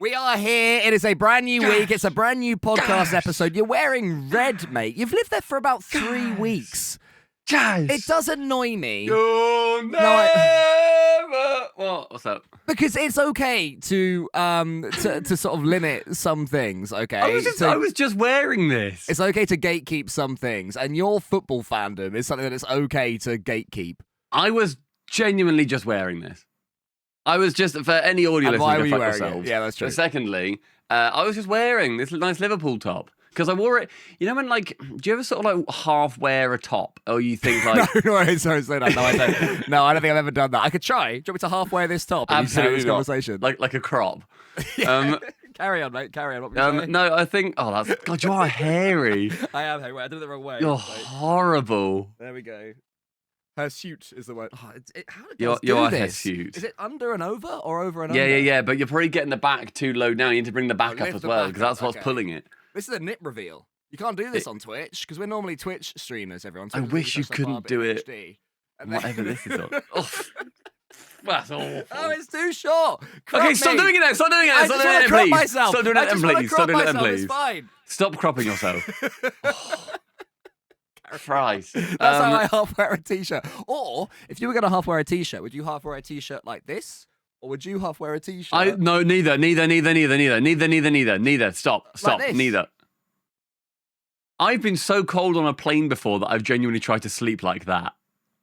We are here. It is a brand new week. It's a brand new podcast episode. You're wearing red, mate. You've lived there for about 3 weeks. It does annoy me. You'll never... What? What's up? Because it's okay to sort of limit some things, okay? I was just wearing this. It's okay to gatekeep some things, and your football fandom is something that it's okay to gatekeep. I was genuinely just wearing this. I was just, for any audio listeners, why were you fuck wearing yourselves. it? Yeah, that's true. But secondly, I was just wearing this nice Liverpool top. Because I wore it, you know when like, do you ever sort of like half wear a top? Or you think like... no, sorry, say that. No, I don't. No, I don't think I've ever done that. I could try. Do you want me to half wear this top? Absolutely this not. Conversation? Like a crop. Carry on, mate. Carry on. What were you saying? No, I think, God, you are hairy. I am hairy. I did it the wrong way. You're horrible. There we go. Hirsute is the word. Oh, how did you do are this? hirsute. Is it under and over or over and under? under? Yeah. But you're probably getting the back too low now. You need to bring the back up lift as the well, back because that's up, what's okay. pulling it. This is a nip reveal. You can't do this on Twitch, because we're normally Twitch streamers, everyone. I wish you couldn't do it. Whatever this is on. That's awful. Oh, it's too short. Okay, stop doing it then. Stop doing it then. Stop doing it then, please. Stop doing it then, please. Stop doing it then, please. It's fine. Stop cropping yourself. Christ. That's how I half wear a t-shirt. Or, if you were going to half wear a t-shirt, would you half wear a t-shirt like this? Or would you half wear a t-shirt? No, neither. Stop, like neither. I've been so cold on a plane before that I've genuinely tried to sleep like that,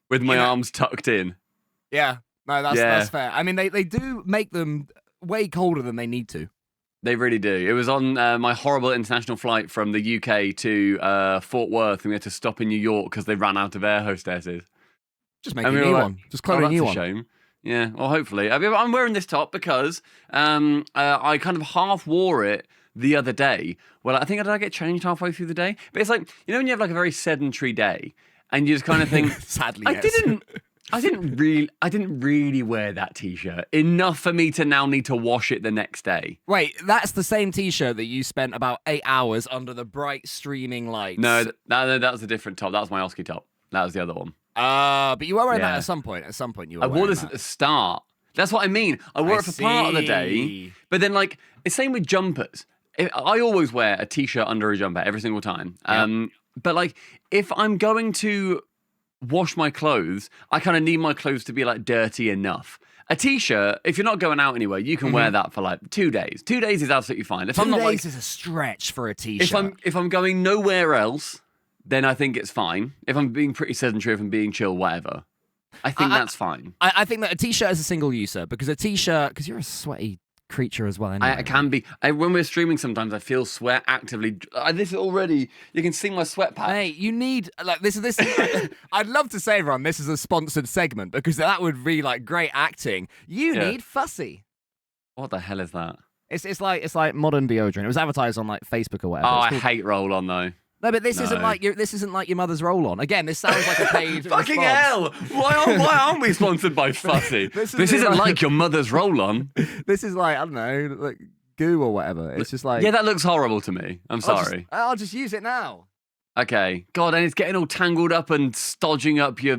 with my arms tucked in. Yeah, no, that's fair. I mean, they do make them way colder than they need to. They really do. It was on my horrible international flight from the UK to Fort Worth, and we had to stop in New York because they ran out of air hostesses. Just make a new one. Just clone a new one. That's a shame. Yeah, well, hopefully. I'm wearing this top because I kind of half wore it the other day. Well, I think I get changed halfway through the day. But it's like, you know when you have like a very sedentary day and you just kind of think... Sadly, yes. I didn't really wear that t-shirt enough for me to now need to wash it the next day. Wait, that's the same t-shirt that you spent about 8 hours under the bright streaming lights. No, that was a different top. That was my Oski top. That was the other one. But you were wearing that at some point. At some point, you were. I wore this at the start. That's what I mean. I wore it for part of the day, but then like it's same with jumpers. I always wear a t-shirt under a jumper every single time. But like if I'm going to wash my clothes, I kind of need my clothes to be like dirty enough. A t-shirt, if you're not going out anywhere, you can wear that for like 2 days. 2 days is absolutely fine. If 2 I'm not days is a stretch for a t-shirt. If I'm going nowhere else, then I think it's fine. If I'm being pretty sedentary, if I'm being chill, whatever, I think that's fine. I think that a t-shirt is a single user because a t-shirt, because you're a sweaty creature as well. Anyway. I can be. When we're streaming, sometimes I feel sweat actively. This is already. You can see my sweat patch. Hey, you need like this. I'd love to say, Ron, this is a sponsored segment because that would be like great acting. You need Fussy. What the hell is that? It's like modern deodorant. It was advertised on like Facebook or whatever. Oh, I hate Roll On though. No, but this isn't like your mother's roll-on. Again, this sounds like a paid Fucking response. hell! Why aren't we sponsored by Fussy? this isn't like your mother's roll-on. This is like, I don't know, like goo or whatever. It's just like... Yeah, that looks horrible to me. I'm sorry. I'll just use it now. Okay. God, and it's getting all tangled up and stodging up your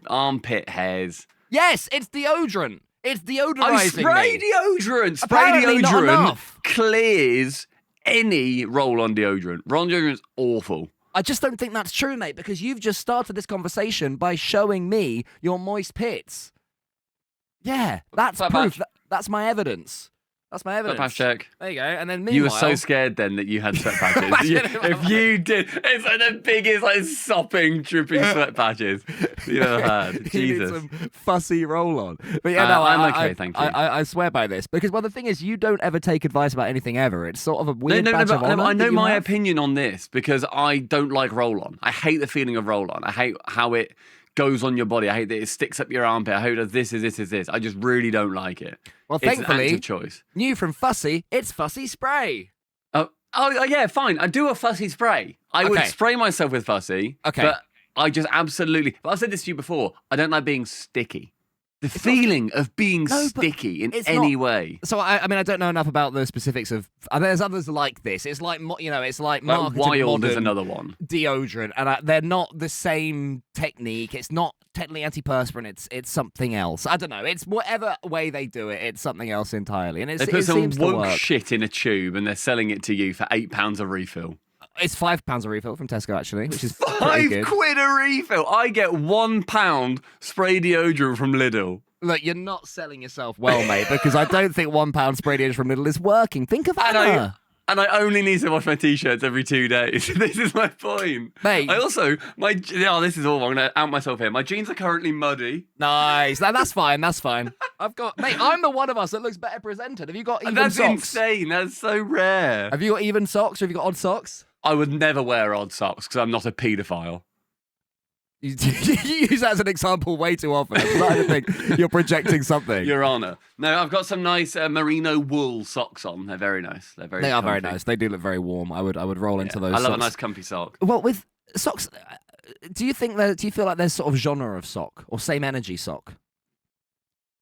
armpit hairs. Yes, it's deodorant. It's deodorizing I spray me. Deodorant. Spray Apparently not deodorant enough. Clears any roll-on deodorant. Roll-on deodorant's awful. I just don't think that's true, mate, because you've just started this conversation by showing me your moist pits. Yeah, that's proof. That's my evidence. That's my evidence. Sweat patch check. There you go. And then meanwhile... You were so scared then that you had sweat patches. If you did, it's like the biggest, like, sopping, dripping sweat patches you've ever had. Jesus. You need some fussy roll-on. But yeah, no, I'm okay, thank you. I swear by this. Because, well, the thing is, you don't ever take advice about anything ever. It's sort of a weird badge of honor. I know my opinion on this because I don't like roll-on. I hate the feeling of roll-on. I hate how it goes on your body. I hate that it sticks up your armpit. I hate that this is this. I just really don't like it. Well, it's thankfully, an active choice. New from Fussy, it's Fussy Spray. Oh, yeah, fine. I do a Fussy spray. I would spray myself with Fussy. Okay. But I just absolutely... But I've said this to you before. I don't like being sticky. The feeling of being sticky in any way. So I mean, I don't know enough about the specifics of. There's others like this. It's like it's like marketed Wild modern is another one. Deodorant, and they're not the same technique. It's not technically antiperspirant. It's something else. I don't know. It's whatever way they do it. It's something else entirely. And They put some seems to woke work. shit in a tube and they're selling it to you for £8 a refill. It's £5 a refill from Tesco, actually, which is £5 good. a refill. I get £1 spray deodorant from Lidl. Look, you're not selling yourself well, mate, because I don't think £1 spray deodorant from Lidl is working. Think of Anna. And I only need to wash my t-shirts every 2 days. This is my point. Mate. I also, this is all, I'm going to out myself here. My jeans are currently muddy. Nice. That's fine. That's fine. Mate, I'm the one of us that looks better presented. Have you got even That's socks? insane. That's so rare. Have you got even socks or have you got odd socks? I would never wear odd socks because I'm not a paedophile. You use that as an example way too often. I'm starting to think you're projecting something. Your Honour. No, I've got some nice merino wool socks on. They're very nice. They are very nice. They do look very warm. I would roll into those. I love socks. a nice comfy sock. Well, with socks, do you feel like there's sort of genre of sock or same energy sock?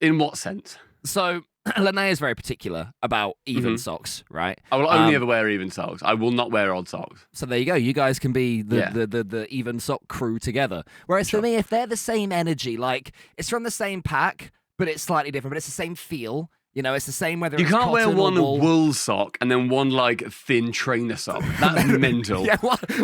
In what sense? So Linnea is very particular about even socks, right? I will only ever wear even socks. I will not wear odd socks. So there you go. You guys can be the even sock crew together. Whereas for me, if they're the same energy, like it's from the same pack, but it's slightly different, but it's the same feel. You know, it's the same whether you it's can't wear cotton or one wool. wool sock and then one like thin trainer sock. That's mental. Yeah,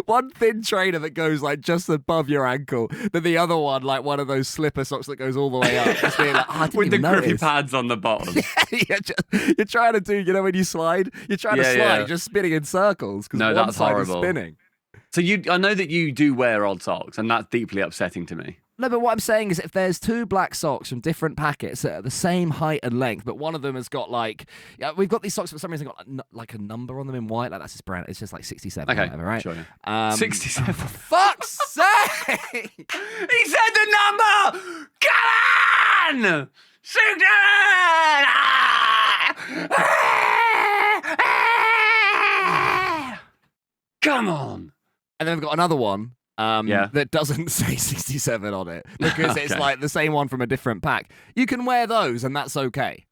one thin trainer that goes like just above your ankle, then the other one like one of those slipper socks that goes all the way up. Just being like, I didn't with the even grippy notice. pads on the bottom. You're trying to do, you know, when you slide, you're trying to slide, you're just spinning in circles because one that's side horrible. is spinning. So I know that you do wear odd socks, and that's deeply upsetting to me. No, but what I'm saying is if there's two black socks from different packets that are the same height and length, but one of them has got like, we've got these socks for some reason got like a number on them in white, like that's his brand. It's just like 67 or whatever, right? Sure, yeah. 67. For fuck's sake! He said the number! Come on! 67! Come on! And then we've got another one. Yeah. That doesn't say 67 on it because it's like the same one from a different pack. You can wear those and that's okay.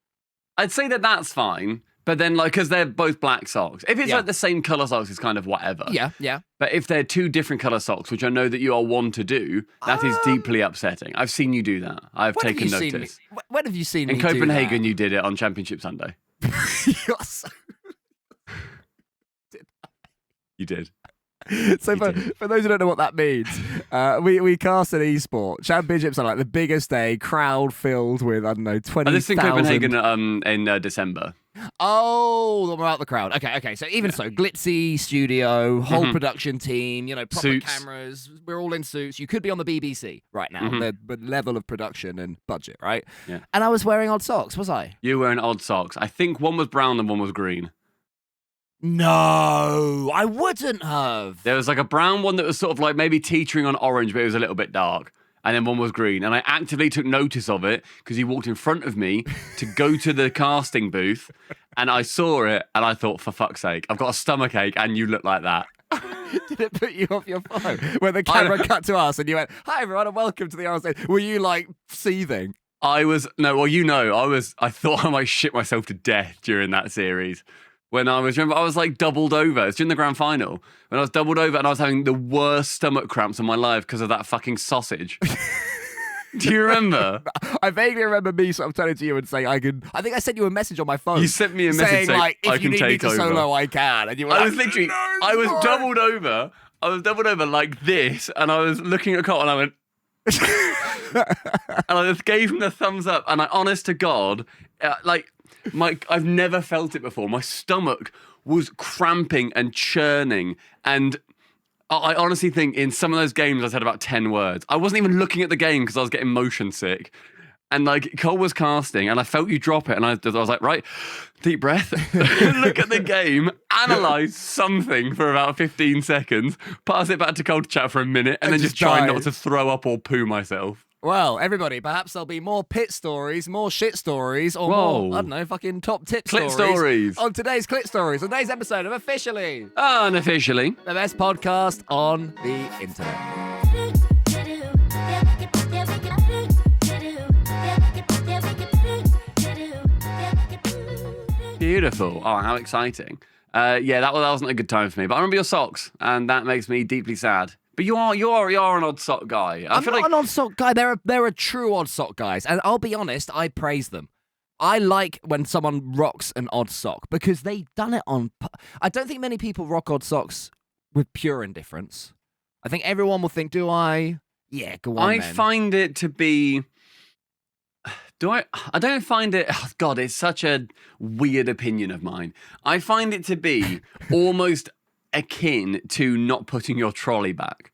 I'd say that that's fine, but then like, because they're both black socks. If it's like the same colour socks, it's kind of whatever. Yeah, yeah. But if they're two different colour socks, which I know that you are one to do, that is deeply upsetting. I've seen you do that. I've taken notice. When have you seen me In Copenhagen, you did it on Championship Sunday. You're so... You did. So for those who don't know what that means, we cast an esport. Championships are like the biggest day, crowd filled with, I don't know, 20,000. This is in Copenhagen in December. Oh, we're out the crowd. Okay. So even so, glitzy studio, whole production team, you know, proper Suits. cameras. We're all in suits. You could be on the BBC right now. The level of production and budget, right? Yeah. And I was wearing odd socks, was I? You were wearing odd socks. I think one was brown and one was green. No, I wouldn't have. There was like a brown one that was sort of like maybe teetering on orange, but it was a little bit dark. And then one was green. And I actively took notice of it because he walked in front of me to go to the casting booth. And I saw it and I thought, for fuck's sake, I've got a stomachache and you look like that. Did it put you off your phone? When the camera cut to us and you went, "Hi everyone and welcome to the RSA." Were you like seething? I thought I might shit myself to death during that series. When I was like doubled over. It's during the grand final. When I was doubled over and I was having the worst stomach cramps of my life because of that fucking sausage. Do you remember? I vaguely remember me sort of turning to you and saying, I think I sent you a message on my phone. You sent me a message saying like, if I you can need take me to over. solo, I can. And you were I like, was literally, no, I was sorry. doubled over. I was doubled over like this, and I was looking at Cole, and I went, and I just gave him the thumbs up. And I, honest to God, I've never felt it before. My stomach was cramping and churning, and I honestly think in some of those games I said about 10 words. I wasn't even looking at the game because I was getting motion sick. And like Cole was casting and I felt you drop it and I was like, right, deep breath, look at the game, analyse something for about 15 seconds, pass it back to Cole to chat for a minute and then just try not to throw up or poo myself. Well, everybody, perhaps there'll be more pit stories, more shit stories, or more, I don't know, fucking top tip stories. On today's Clit Stories, on today's episode of Officially. Unofficially. The best podcast on the internet. Beautiful. Oh, how exciting. Yeah, that wasn't a good time for me. But I remember your socks, and that makes me deeply sad. But you are an odd sock guy. I'm not an odd sock guy. There are true odd sock guys, and I'll be honest, I praise them. I like when someone rocks an odd sock because they've done it on. I don't think many people rock odd socks with pure indifference. I think everyone will think, "Do I?" Yeah, go on. I find it to be. I don't find it. Oh God, it's such a weird opinion of mine. I find it to be almost akin to not putting your trolley back.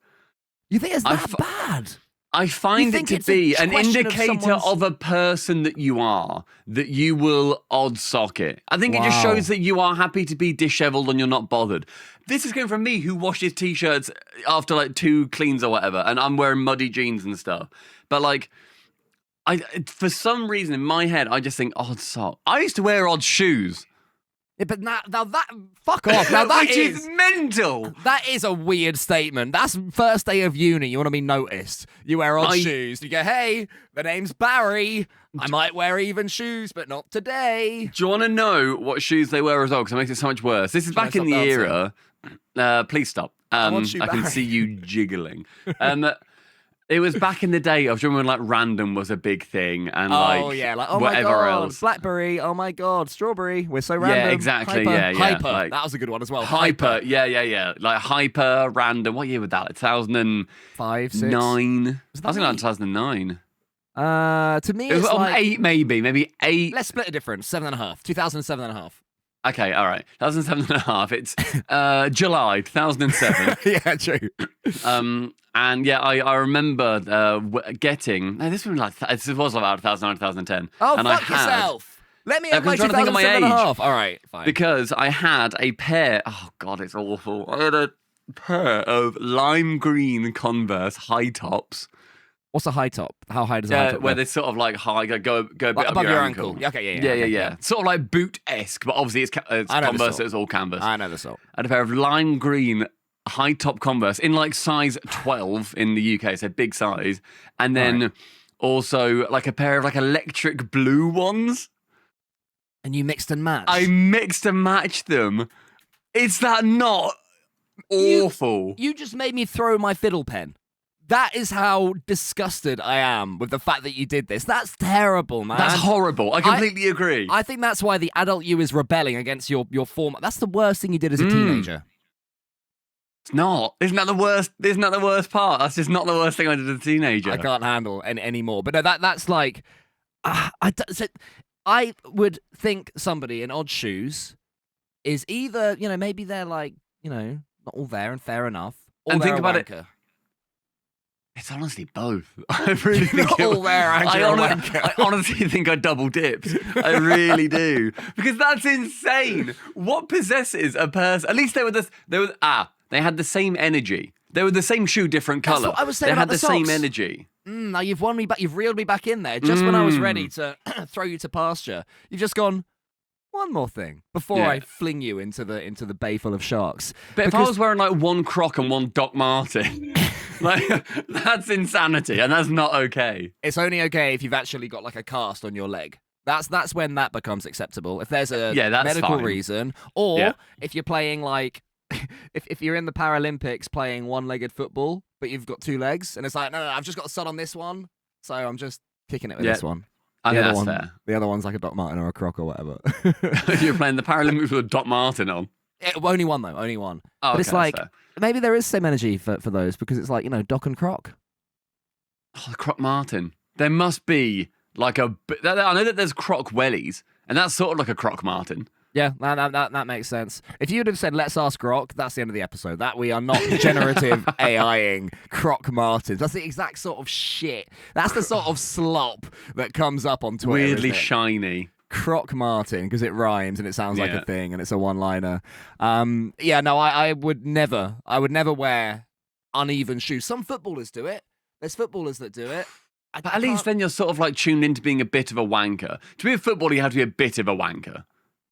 You think it's that bad? I find it to be an indicator of a person that you are, that you will odd sock it. I think it just shows that you are happy to be disheveled and you're not bothered. This is coming from me who washes t-shirts after like 2 cleans or whatever, and I'm wearing muddy jeans and stuff. But like, for some reason in my head, I just think odd sock. I used to wear odd shoes. Yeah, but now that fuck off. Now that Which is mental. That is a weird statement. That's first day of uni. You want to be noticed. You wear odd shoes. You go, hey, the name's Barry. I might wear even shoes, but not today. Do you want to know what shoes they wear as well? Because it makes it so much worse. This is back in the era. Please stop. I can see you jiggling. It was back in the day of when like random was a big thing and like whatever my God, else. Blackberry, oh my God, strawberry, we're so random. Yeah, exactly. Hyper. Like, that was a good one as well. Hyper. Yeah. Like hyper random. What year was that? 2005, 6? 9. I think like 2009. To me, it was like 8, maybe 8. Let's split a difference. 7.5. 2007.5. Okay, all right. 2007.5. It's July 2007. Yeah, true. And yeah, I remember getting. No, this was like this was about 2009, 2010. Oh, and fuck yourself! Let me have my 2007.5. All right, fine. Because I had a pair. Oh God, it's awful. I had a pair of lime green Converse high tops. What's a high top? How high does a high top go? Where they're sort of like high, go a bit like up above your ankle. Okay, yeah. Sort of like boot-esque, but obviously it's Converse, so it's all canvas. I know the sort. I had a pair of lime green high top Converse in like size 12 in the UK, so big size, and then also like a pair of like electric blue ones. And you mixed and matched. I mixed and matched them. Is that not awful? You just made me throw my fiddle pen. That is how disgusted I am with the fact that you did this. That's terrible, man. That's horrible. I completely agree. I think that's why the adult you is rebelling against your form. That's the worst thing you did as a teenager. It's not. Isn't that the worst? Isn't that the worst part? That's just not the worst thing I did as a teenager. I can't handle anymore. But no, that's like, I would think somebody in odd shoes is either, maybe they're like, not all there and fair enough, or and think about wanker. It. It's honestly both. I really think I honestly think I double dipped. I really do. Because that's insane. What possesses a person? At least they had the same energy. They were the same shoe, different color. That's what I was saying they about had the socks. same energy. Now you've won me back. You've reeled me back in there. Just when I was ready to throw you to pasture, you've just gone, one more thing before I fling you into the bay full of sharks. But if I was wearing like one Croc and one Doc Marten, like that's insanity, and that's not okay. It's only okay if you've actually got like a cast on your leg. That's when that becomes acceptable. If there's a medical reason, or if you're playing like, if you're in the Paralympics playing one-legged football, but you've got 2 legs, and it's like, no, I've just got a stud on this one, so I'm just kicking it with this one. I think that's fair. The other one's like a Doc Marten or a Croc or whatever. You're playing the Paralympics with a Doc Marten on. Only one though, only one. Oh, but it's like maybe there is same energy for those because it's like Doc and Croc. Oh, the Croc Marten. There must be like I know that there's Croc wellies, and that's sort of like a Croc Marten. Yeah, that makes sense. If you would have said, let's ask Croc, that's the end of the episode. That we are not generative AIing Croc Martens. That's the exact sort of shit. That's the sort of slop that comes up on Twitter. Weirdly shiny. Croc Marten, because it rhymes and it sounds like a thing and it's a one-liner. I would never wear uneven shoes. Some footballers do it. There's footballers that do it. But at least then you're sort of like tuned into being a bit of a wanker. To be a footballer, you have to be a bit of a wanker.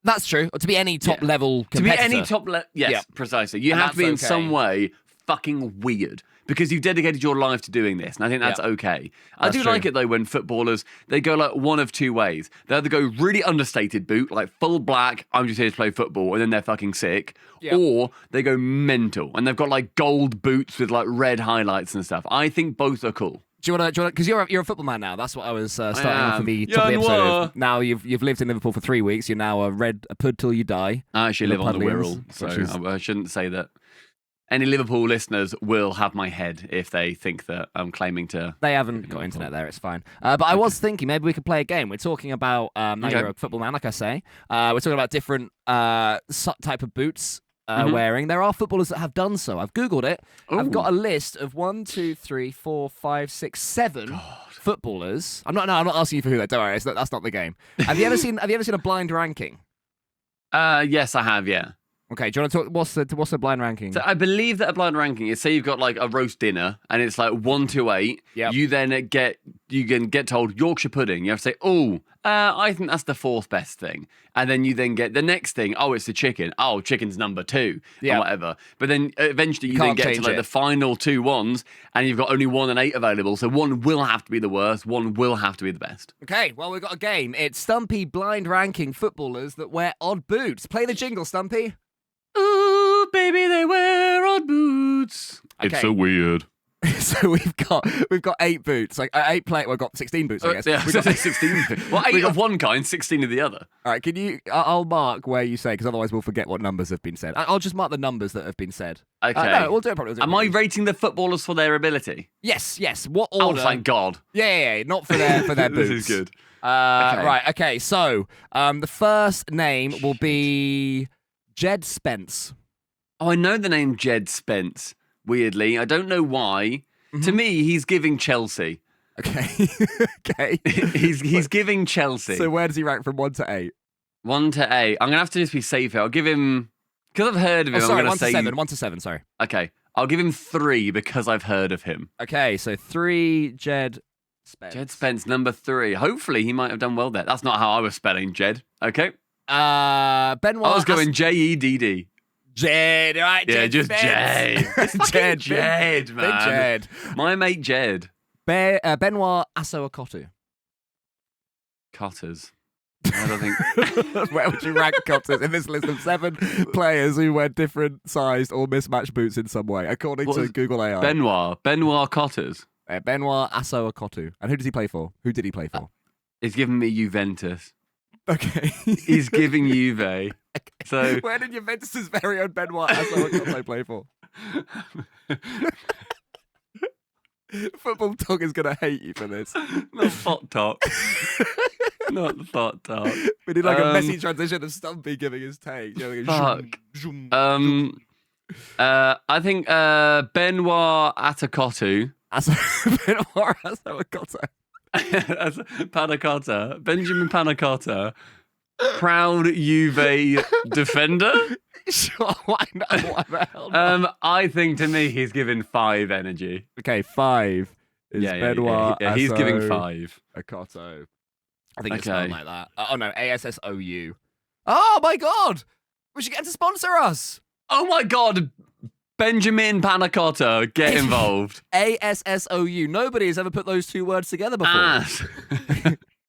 That's true. Or to be any top-level competitor. To be any top level... Yes, precisely. You have to be in some way fucking weird. because you've dedicated your life to doing this, and I think that's okay. I do like it though when footballers, they go like one of two ways. They either go really understated boot, like full black, I'm just here to play football, and then they're fucking sick, or they go mental and they've got like gold boots with like red highlights and stuff. I think both are cool. Do you want to? Because you're a football man now. That's what I was starting off with the top of the episode. Now you've lived in Liverpool for 3 weeks. You're now a pud till you die. I actually live on the Wirral, so I shouldn't say that. Any Liverpool listeners will have my head if they think that I'm claiming to. They haven't got internet there. It's fine. But I was thinking maybe we could play a game. We're talking about now you're a football man, like I say. We're talking about different type of boots. Wearing. There are footballers that have done so. I've Googled it. Ooh. I've got a list of 1, 2, 3, 4, 5, 6, 7 footballers. I'm not asking you for who that. Don't worry, that's not the game. Have you ever seen a blind ranking? Yes, I have. Yeah. Okay, do you want to talk? What's a blind ranking? So I believe that a blind ranking is, say you've got like a roast dinner and it's like 1 to 8. Yep. You then get told Yorkshire pudding. You have to say, I think that's the 4th best thing, and then you then get the next thing. Oh, it's the chicken. Oh, chicken's number 2, or whatever. But then eventually you then get to like the final 2 ones, and you've got only 1 and 8 available. So 1 will have to be the worst. 1 will have to be the best. Okay, well we've got a game. It's Stumpy blind ranking footballers that wear odd boots. Play the jingle, Stumpy. Ooh, baby, they wear odd boots. Okay. It's so weird. So we've got 8 boots, like 8 play. We've got 16 boots, I guess. Yeah, we've got 16. Well, 8 of one kind, 16 of the other. All right, can you? I'll mark where you say, because otherwise we'll forget what numbers have been said. I'll just mark the numbers that have been said. Okay. No, we'll do it properly. Am I rating the footballers for their ability? Yes. What order? Oh, thank God. Yeah. Not for their boots. This is good. Okay. Right. Okay. So the first name will be Jed Spence. Oh, I know the name Jed Spence, weirdly. I don't know why. To me, he's giving Chelsea. Okay. Okay. He's giving Chelsea. So where does he rank from 1 to 8? 1 to 8. I'm going to have to just be safe here. I'll give him... Because I've heard of him, sorry, I'm going to say... 1 to 7, sorry. Okay. I'll give him 3 because I've heard of him. Okay, so 3, Jed Spence. Jed Spence, number 3. Hopefully, he might have done well there. That's not how I was spelling Jed. Okay. Benoit... I was going Jedd. Jed, right? Yeah, just Jed. Jed, man. Big Jed. My mate Jed. Benoit Asso-Okotu. Cotters. I don't think. Where would you rank Cotters in this list of 7 players who wear different sized or mismatched boots in some way, according to Google AI? Benoit Cotters. Benoit Asso-Okotu. And who does he play for? Who did he play for? He's giving me Juventus. Okay. He's giving Juve. Okay. So where did Juventus' very own Benoit Asso-Okotu play for? Football Talk is going to hate you for this. Not Thought Talk. Not the Thought Talk. We did like a messy transition of Stumpy giving his take. Fuck. I think Benoit Attakotu. Benoit Asso-Okotu. Panacotta. Benjamin Panacotta. Proud Juve defender. Sure, why not? What the hell? I think to me he's given 5 energy. Okay, 5 is Benoit. Yeah, he's giving 5. Akoto. I think it's spelled like that. Oh no, ASSOU. Oh my God! We should get him to sponsor us. Oh my God! Benjamin Panacotta, get involved. ASSOU. Nobody has ever put those 2 words together before. Ass.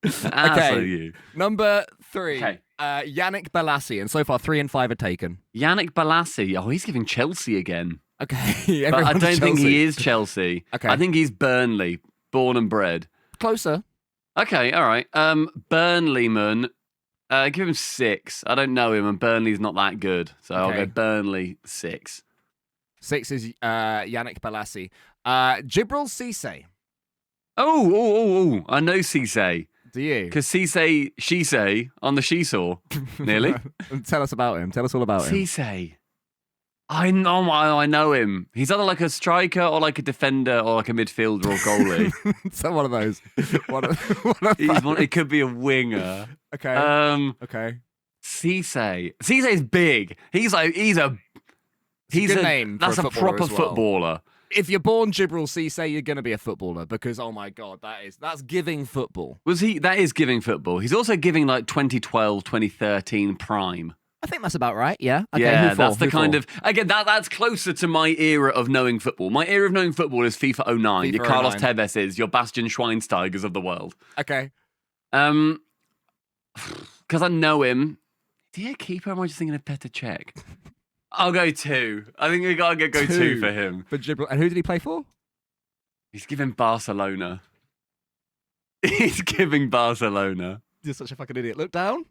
Okay. Number 3. Okay. Yannick Bolasie, and so far 3 and 5 are taken. Yannick Bolasie. Oh, he's giving Chelsea again. Okay. But I don't think he is Chelsea. Okay. I think he's Burnley, born and bred. Closer. Okay, all right. Burnleyman. Give him 6. I don't know him, and Burnley's not that good, so I'll go Burnley 6. 6 is Yannick Bolasie. Djibril Cissé. Oh! I know Cissé. Do you? Because Cissé, she say on the seesaw, nearly. Tell us about him. Tell us all about him. Cissé. I know him. He's either like a striker or like a defender or like a midfielder or goalie. So one of those. He could be a winger. Okay. Okay. Cissé. Cissé's big. He's a name. That's a proper footballer. If you're born Djibril Cissé, you're going to be a footballer because, oh my God, that's giving football. That is giving football. He's also giving like 2012, 2013 prime. I think that's about right. Yeah. Okay, yeah, that's the kind of again that's closer to my era of knowing football. My era of knowing football is FIFA 09. Your Carlos Teveses, your Bastian Schweinsteigers of the world. Okay. Because I know him. Is he a keeper? Or am I just thinking of Petr Cech? I'll go 2. I think we gotta go 2 for him. For Gibraltar. And who did he play for? He's giving Barcelona. He's giving Barcelona. You're such a fucking idiot. Look down.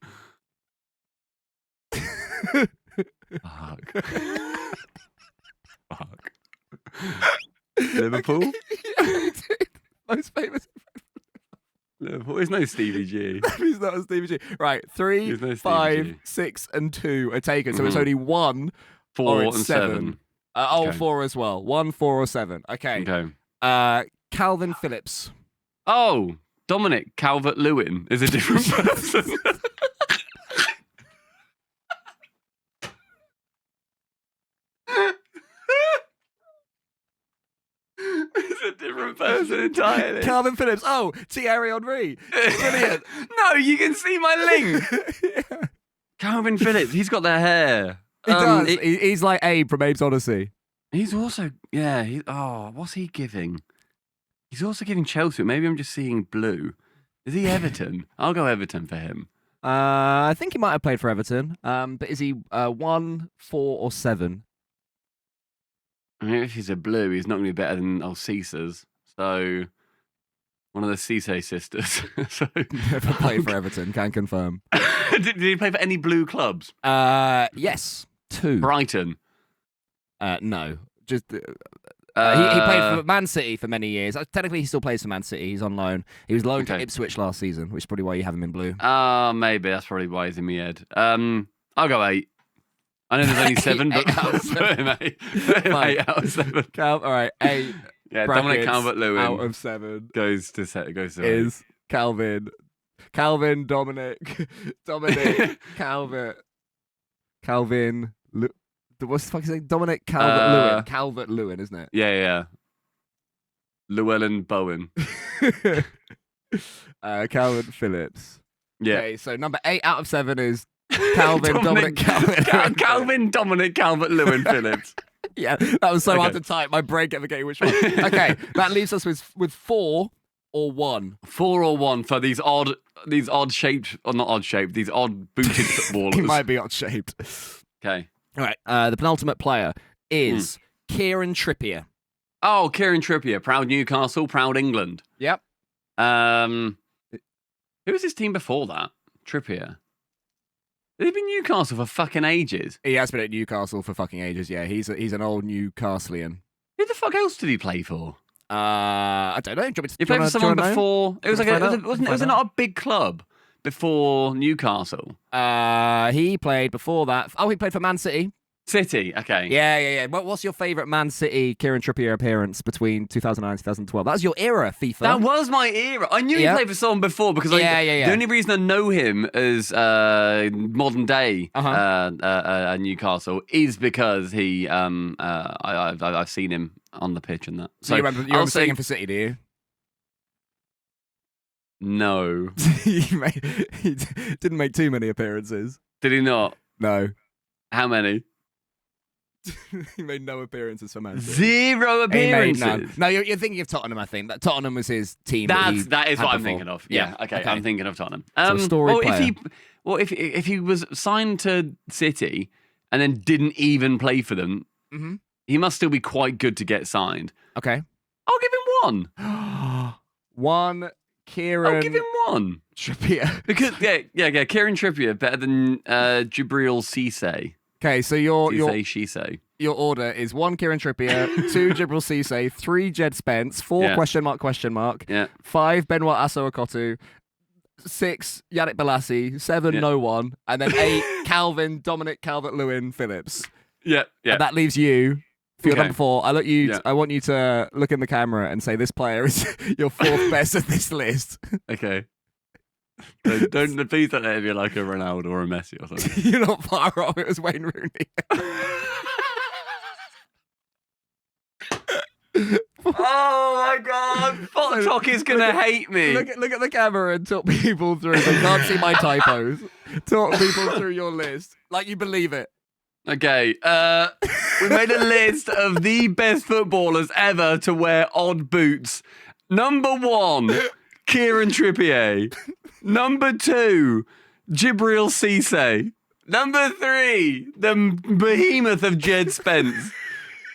Fuck. Fuck. Liverpool? Yeah, most famous. Liverpool. There's no Stevie G. He's not a Stevie G. Right, 3, no 5, 6, and 2 are taken. So it's only 1, 4, and 7. Okay. 4 as well. 1, 4, or 7. Okay. Calvin Phillips. Oh, Dominic Calvert-Lewin is a different person. It's a different person entirely. Calvin Phillips. Oh, Thierry Henry. Brilliant. No, you can see my link. Yeah. Calvin Phillips. He's got their hair. He does. He's like Abe from Abe's Odyssey. He's also, yeah. What's he giving? He's also giving Chelsea. Maybe I'm just seeing blue. Is he Everton? I'll go Everton for him. I think he might have played for Everton. But is he 1, 4, or 7? I mean, if he's a blue, he's not going to be better than Caesar's. So, one of the Cisse sisters. So, never played for Everton, can confirm. Did he play for any blue clubs? Yes, 2. Brighton? No. Just... he played for Man City for many years. Technically, he still plays for Man City. He's on loan. He was loaned to Ipswich last season, which is probably why you have him in blue. Maybe. That's probably why he's in my head. I'll go 8. I know there's only 7, but put him 8. Put him 8 out of 7. All right, 8. Yeah, Dominic Calvert-Lewin out of 7 goes to 8. Is Calvin, Dominic, Calvin. What's the fuck is it? Dominic Calvert-Lewin. Calvert-Lewin, isn't it? Yeah. Llewellyn Bowen. Calvin Phillips. Yeah. Okay, so number 8 out of 7 is Calvin Dominic Calvert. Calvin Dominic Calvert-Lewin Phillips. Yeah, that was so hard to type. My brain kept forgetting which one. Okay, that leaves us with 4 or 1. 4 or 1 for these odd shaped, or not odd shaped, these odd booted footballers. He might be odd shaped. Okay. All right. The penultimate player is Kieran Trippier. Oh, Kieran Trippier, proud Newcastle, proud England. Yep. Who was his team before that? Trippier. They've been Newcastle for fucking ages. He has been at Newcastle for fucking ages. Yeah, he's an old Newcastleian. Who the fuck else did he play for? I don't know. He played for someone before. It was like was it not a big club before Newcastle? He played before that. Oh, he played for Man City. City, okay. Yeah. What's your favourite Man City Kieran Trippier appearance between 2009 and 2012? That was your era, FIFA. That was my era. I knew he played for someone before because the only reason I know him as modern day Newcastle is because he I've seen him on the pitch and that. So you remember seeing him for City, do you? No. He didn't make too many appearances. Did he not? No. How many? He made no appearances for Man City. 0 appearances. No, you're thinking of Tottenham. I think that Tottenham was his team. That is what I'm thinking of. Yeah. Okay. I'm thinking of Tottenham. If he was signed to City and then didn't even play for them, he must still be quite good to get signed. Okay. I'll give him 1. 1. Kieran. I'll give him 1. Trippier. Because Kieran Trippier better than Jibril Cisse. Okay, so your order is 1 Kieran Trippier, 2 Jibril Cisse, 3 Jed Spence, 4 ? 5 Benoit Assoakotu, 6 Yannick Bolasie, 7 no one, and then 8 Dominic Calvert-Lewin Phillips. Yeah. And that leaves you for your number 4. I want you to look in the camera and say this player is your 4th best of this list. Okay. Please don't let it be like a Ronaldo or a Messi or something. You're not far off. It was Wayne Rooney. Oh my god, Talk is gonna hate me. Look at the camera and talk people through. They can't see my typos. Talk people through your list like you believe it. Okay, we made a list of the best footballers ever to wear odd boots. Number 1, Kieran Trippier. Number 2, Jibril Cisse. Number 3, the behemoth of Jed Spence.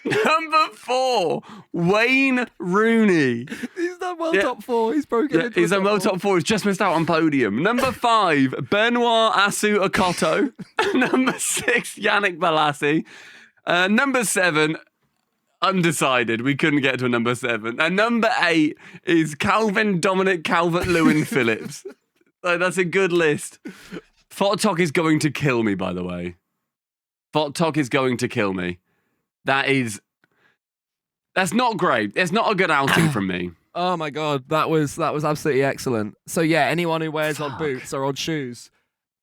Number 4, Wayne Rooney. He's done well top 4. He's broken into he's done well top 4. He's just missed out on podium. Number 5, Benoit Asu Akoto. Number 6, Yannick Bolasie. Number 7, undecided. We couldn't get to a number 7. And number 8 is Calvin Dominic Calvert-Lewin Phillips. So that's a good list. Talk is going to kill me, by the way. Talk is going to kill me. That's not great. It's not a good outing from me. Oh my god, that was absolutely excellent. So yeah, anyone who wears odd boots or odd shoes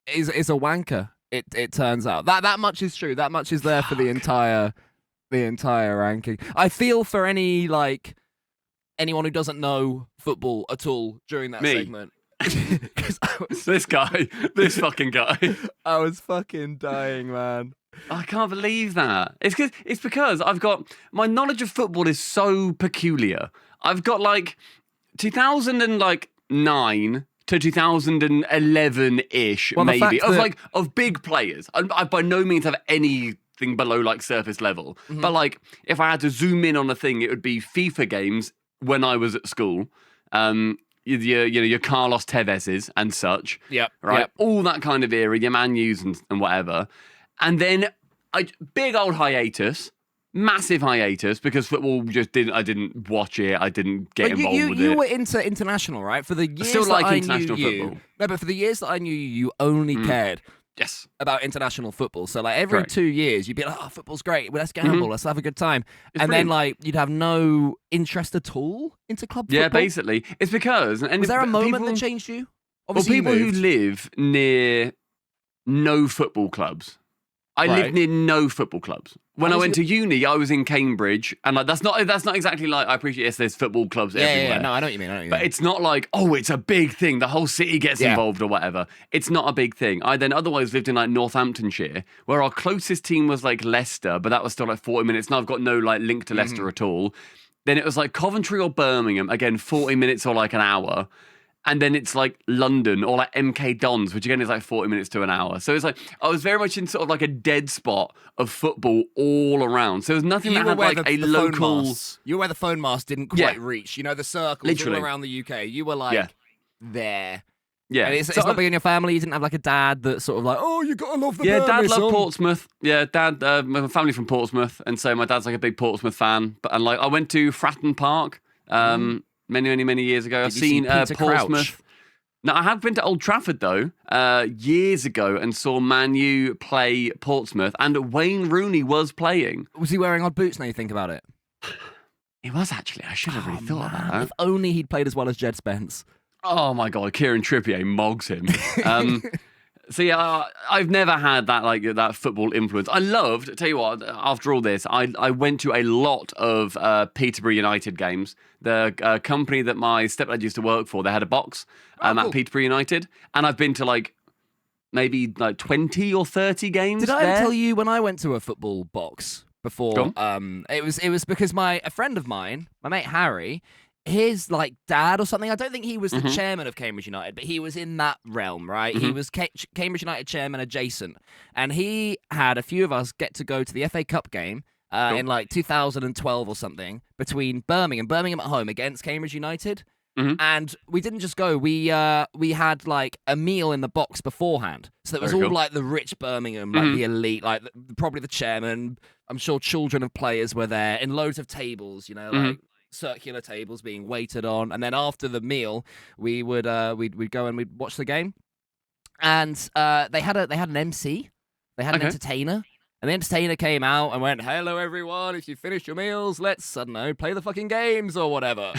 is a wanker. It turns out that much is true. That much is there for the entire ranking. I feel for anyone who doesn't know football at all during that segment. This fucking guy. I was fucking dying, man. I can't believe that. It's because I've got my knowledge of football is so peculiar. I've got 2009 to 2011-ish, maybe of big players. I by no means have anything below surface level. Mm-hmm. But if I had to zoom in on a thing, it would be FIFA games when I was at school. Your Carlos Teveses and such. Yep. Right. Yep. All that kind of era, your Man U's and whatever. And then big old hiatus, massive hiatus, because football I didn't watch it. I didn't get involved with it. You were into international, right? For the years still like that international I knew football. No, but for the years that I knew you only cared about international football. So every Correct. 2 years, you'd be like, oh, football's great. Well, let's gamble. Let's have a good time. It's then you'd have no interest at all into club football. Yeah, basically. It's because... Was there a moment that changed you? Obviously people who live near no football clubs... I lived near no football clubs. When I went to uni, I was in Cambridge, and that's not exactly I appreciate there's football clubs everywhere. Yeah, no, I know what you mean. But it's not it's a big thing. The whole city gets involved or whatever. It's not a big thing. I then otherwise lived in Northamptonshire, where our closest team was Leicester, but that was still 40 minutes. Now I've got no link to Leicester at all. Then it was Coventry or Birmingham, again 40 minutes or an hour. And then it's London or MK Dons, which again is 40 minutes to an hour. So it's I was very much in sort of a dead spot of football all around. So there was nothing that had a local... You were where the phone mast didn't quite reach. The circles all around the UK. You were there. Yeah. And it's not big in your family. You didn't have a dad that sort of oh, you got to love the Dad loved Portsmouth. Yeah, Dad, my family from Portsmouth. And so my dad's a big Portsmouth fan. But I went to Fratton Park. Many years ago. I've seen Portsmouth. Now, I have been to Old Trafford, though, years ago and saw Man U play Portsmouth, and Wayne Rooney was playing. Was he wearing odd boots now you think about it? He was, actually. I should have really thought about that. If only he'd played as well as Jed Spence. Oh, my God. Kieran Trippier mogs him. So yeah, I've never had that that football influence. I loved, tell you what, after all this, I went to a lot of Peterborough United games. The company that my stepdad used to work for, they had a box cool. at Peterborough United, and I've been to maybe 20 or 30 games. Did I ever tell you when I went to a football box before? It was because a friend of mine, my mate Harry, his dad or something. I don't think he was the chairman of Cambridge United, but he was in that realm, right? He was Cambridge United chairman adjacent, and he had a few of us get to go to the FA Cup game in 2012 or something between Birmingham at home against Cambridge United, and we didn't just go. We had a meal in the box beforehand, so it was all the rich Birmingham, the elite, probably the chairman. I'm sure children of players were there in loads of tables, circular tables being waited on, and then after the meal we would we'd go and we'd watch the game, and they had an MC, they had an entertainer, and the entertainer came out and went, "Hello everyone, if you finished your meals, let's play the fucking games or whatever."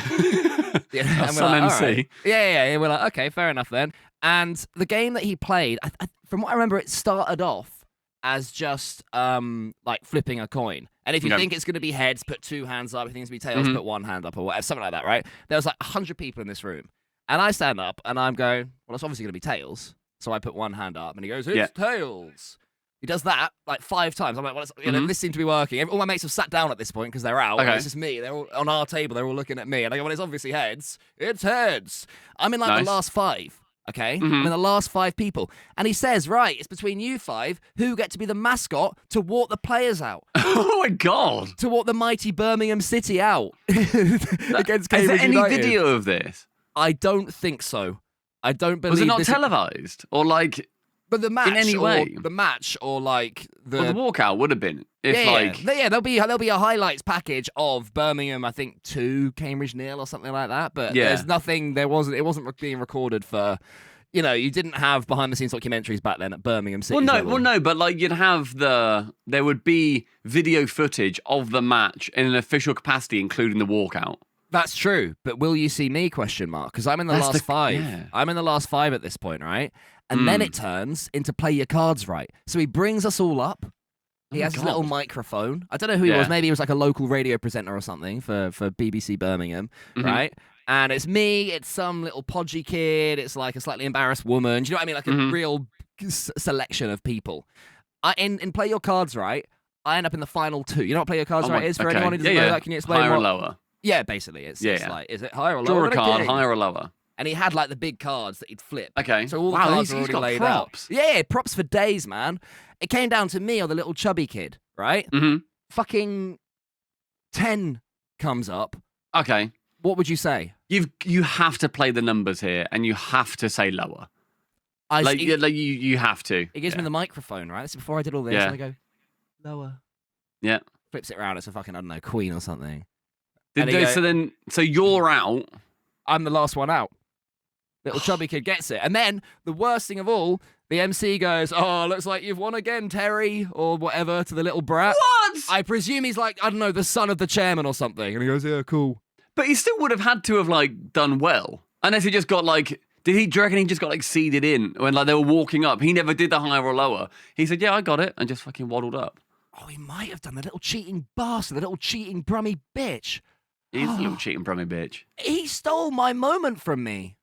That's an MC. Right. Yeah, we're okay, fair enough then. And the game that he played, from what I remember, it started off as just flipping a coin. And if you think it's going to be heads, put 2 hands up. If you think it's going to be tails, put 1 hand up or whatever, something like that, right? There was like 100 people in this room. And I stand up and I'm going, well, it's obviously going to be tails. So I put 1 hand up and he goes, it's tails. He does that like 5 times. I'm like, well, this seemed to be working. All my mates have sat down at this point because they're out. Okay. It's just me. They're all on our table. They're all looking at me. And I go, well, it's obviously heads. It's heads. I'm in like the last 5. Okay? I'm in the last 5 people. And he says, right, it's between you 5 who get to be the mascot to walk the players out. Oh, my God. To walk the mighty Birmingham City out against Cambridge United. Is there any video of this? I don't think so. I don't believe. Was it not televised? Or like... But the match, in any way, the match, or like the walkout would have been there'll be a highlights package of Birmingham, I think 2, Cambridge 0 or something like that. But there's nothing. It wasn't being recorded for. You didn't have behind the scenes documentaries back then at Birmingham City. Well, no, but like you'd have there would be video footage of the match in an official capacity, including the walkout. That's true, but will you see me? Question mark. Because I'm in the last 5. Yeah. I'm in the last 5 at this point, right? And then it turns into play your cards right. So he brings us all up. He has his little microphone. I don't know who he was. Maybe he was like a local radio presenter or something for BBC Birmingham, right? And it's me. It's some little podgy kid. It's like a slightly embarrassed woman. Do you know what I mean? Like a real selection of people. In Play Your Cards Right, I end up in the final 2. You know what Play Your Cards Right is? For anyone who doesn't know that, can you explain higher or lower? Yeah, basically. It's like, is it higher or lower? Draw a card, higher or lower. And he had like the big cards that he'd flip. Okay. So all the cards are already laid props. out. Yeah, props for days, man. It came down to me or the little chubby kid, right? Fucking 10 comes up. Okay. What would you say? You have to play the numbers here, and you have to say lower. You have to. He gives me the microphone, right? This is before I did all this, and I go lower. Yeah. Flips it around. It's a fucking, I don't know, queen or something. So you're out. I'm the last one out. Little chubby kid gets it. And then, the worst thing of all, the MC goes, oh, looks like you've won again, Terry, or whatever, to the little brat. What? I presume he's like, I don't know, the son of the chairman or something. And he goes, yeah, cool. But he still would have had to have, like, done well. Unless he just got, like... do you reckon he just got, like, seeded in when, like, they were walking up? He never did the higher or lower. He said, yeah, I got it, and just fucking waddled up. Oh, he might have done. The little cheating bastard, the little cheating brummy bitch. He's a little cheating brummy bitch. He stole my moment from me.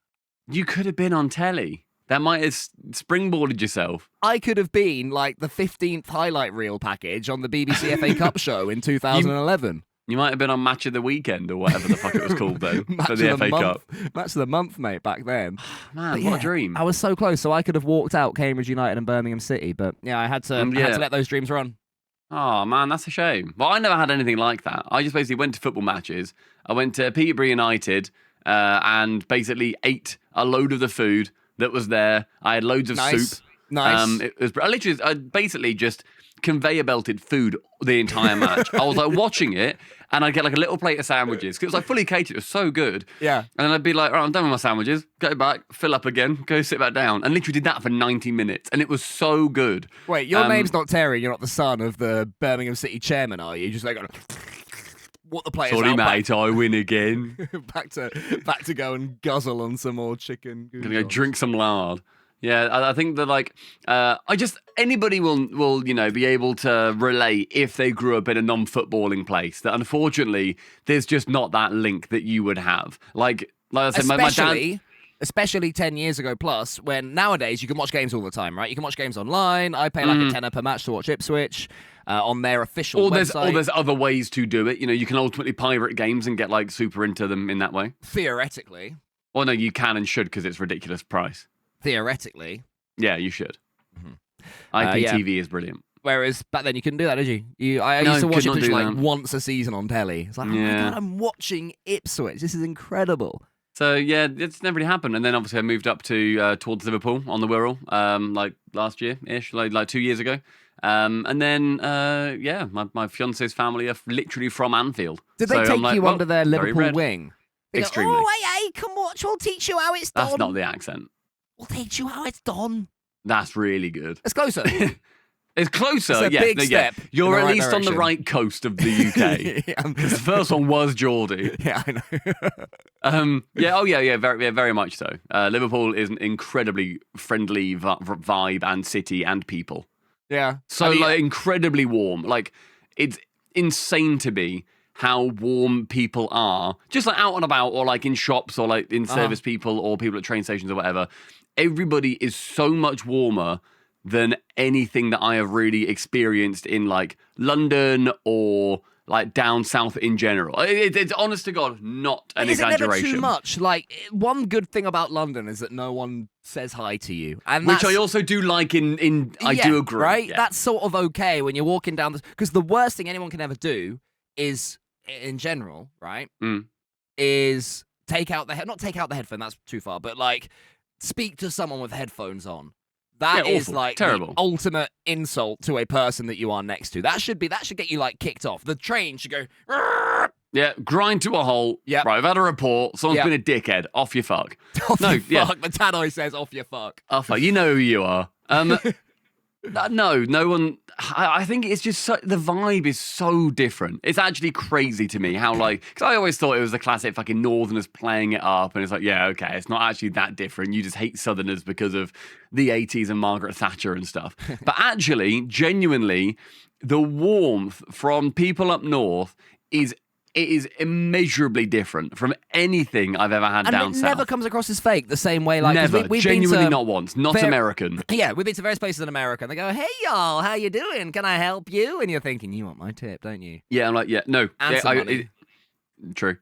You could have been on telly. That might have springboarded yourself. I could have been like the 15th highlight reel package on the BBC FA Cup show in 2011. You might have been on Match of the Weekend or whatever the fuck it was called, though, for the FA Cup. Match of the month, mate, back then. Man, what a dream. I was so close, so I could have walked out Cambridge United and Birmingham City, but yeah, I had to let those dreams run. Oh, man, that's a shame. Well, I never had anything like that. I just basically went to football matches. I went to Peterborough United and basically ate a load of the food that was there. I had loads of soup. Nice. I basically just conveyor belted food the entire match. I was like watching it, and I'd get like a little plate of sandwiches because it was like fully catered. It was so good. Yeah. And then I'd be like, all right, I'm done with my sandwiches. Go back, fill up again, go sit back down. And literally did that for 90 minutes. And it was so good. Wait, your name's not Terry. You're not the son of the Birmingham City chairman, are you? Just like, what the players sorry, out mate, I win again. back to go and guzzle on some more chicken. Gonna go drink some lard. Yeah, I think that anybody will be able to relate if they grew up in a non-footballing place. That unfortunately, there's just not that link that you would have. Like I said, my dad. Especially 10 years ago plus, when nowadays you can watch games all the time, right? You can watch games online. I pay like a tenner per match to watch Ipswich on their official website. Or there's other ways to do it. You can ultimately pirate games and get like super into them in that way. Theoretically. Well, no, you can and should because it's ridiculous price. Theoretically. Yeah, you should. IPTV is brilliant. Whereas back then you couldn't do that, did you? I used to watch Ipswich like once a season on telly. It's like, oh my God, I'm watching Ipswich. This is incredible. So yeah, it's never really happened. And then obviously I moved up to towards Liverpool on the Wirral, like last year-ish, like 2 years ago. And then my fiance's family are literally from Anfield. Did they take you under their Liverpool wing? Extremely. Go, hey, come watch. We'll teach you how it's done. That's not the accent. We'll teach you how it's done. That's really good. It's closer. It's closer. It's a big step. You're at least on the right coast of the UK. The first one was Geordie. Yeah, I know. Very much so. Liverpool is an incredibly friendly vibe and city and people. Yeah. So incredibly warm. Like it's insane to me how warm people are, just like out and about, or like in shops, or like in service people, or people at train stations or whatever. Everybody is so much warmer than anything that I have really experienced in like London or like down south in general. It's honest to God, not an exaggeration. Is it never too much? Like, one good thing about London is that no one says hi to you, and which I also do like. I do agree. Right, yeah. That's sort of okay when you're walking down because the worst thing anyone can ever do is, in general, right, is not take out the headphone. That's too far, but like speak to someone with headphones on. That is like terrible. The ultimate insult to a person that you are next to. That should get you like kicked off. The train should go. Yeah, grind to a halt. Yeah, right. I've had a report. Someone's been a dickhead. Off your fuck. Off your fuck. The tannoy says off your fuck. Off fuck. You know who you are. No one. I think it's just the vibe is so different. It's actually crazy to me how because I always thought it was the classic fucking Northerners playing it up, and it's like, yeah, okay, it's not actually that different. You just hate Southerners because of the 80s and Margaret Thatcher and stuff. But actually, genuinely, the warmth from people up north is immeasurably different from anything I've ever had down south. And it never comes across as fake the same way. Like, never. We've Genuinely been to not once. Not American. Yeah, we've been to various places in America, and they go, hey, y'all, how you doing? Can I help you? And you're thinking, you want my tip, don't you? Yeah, I'm like, yeah, no. True.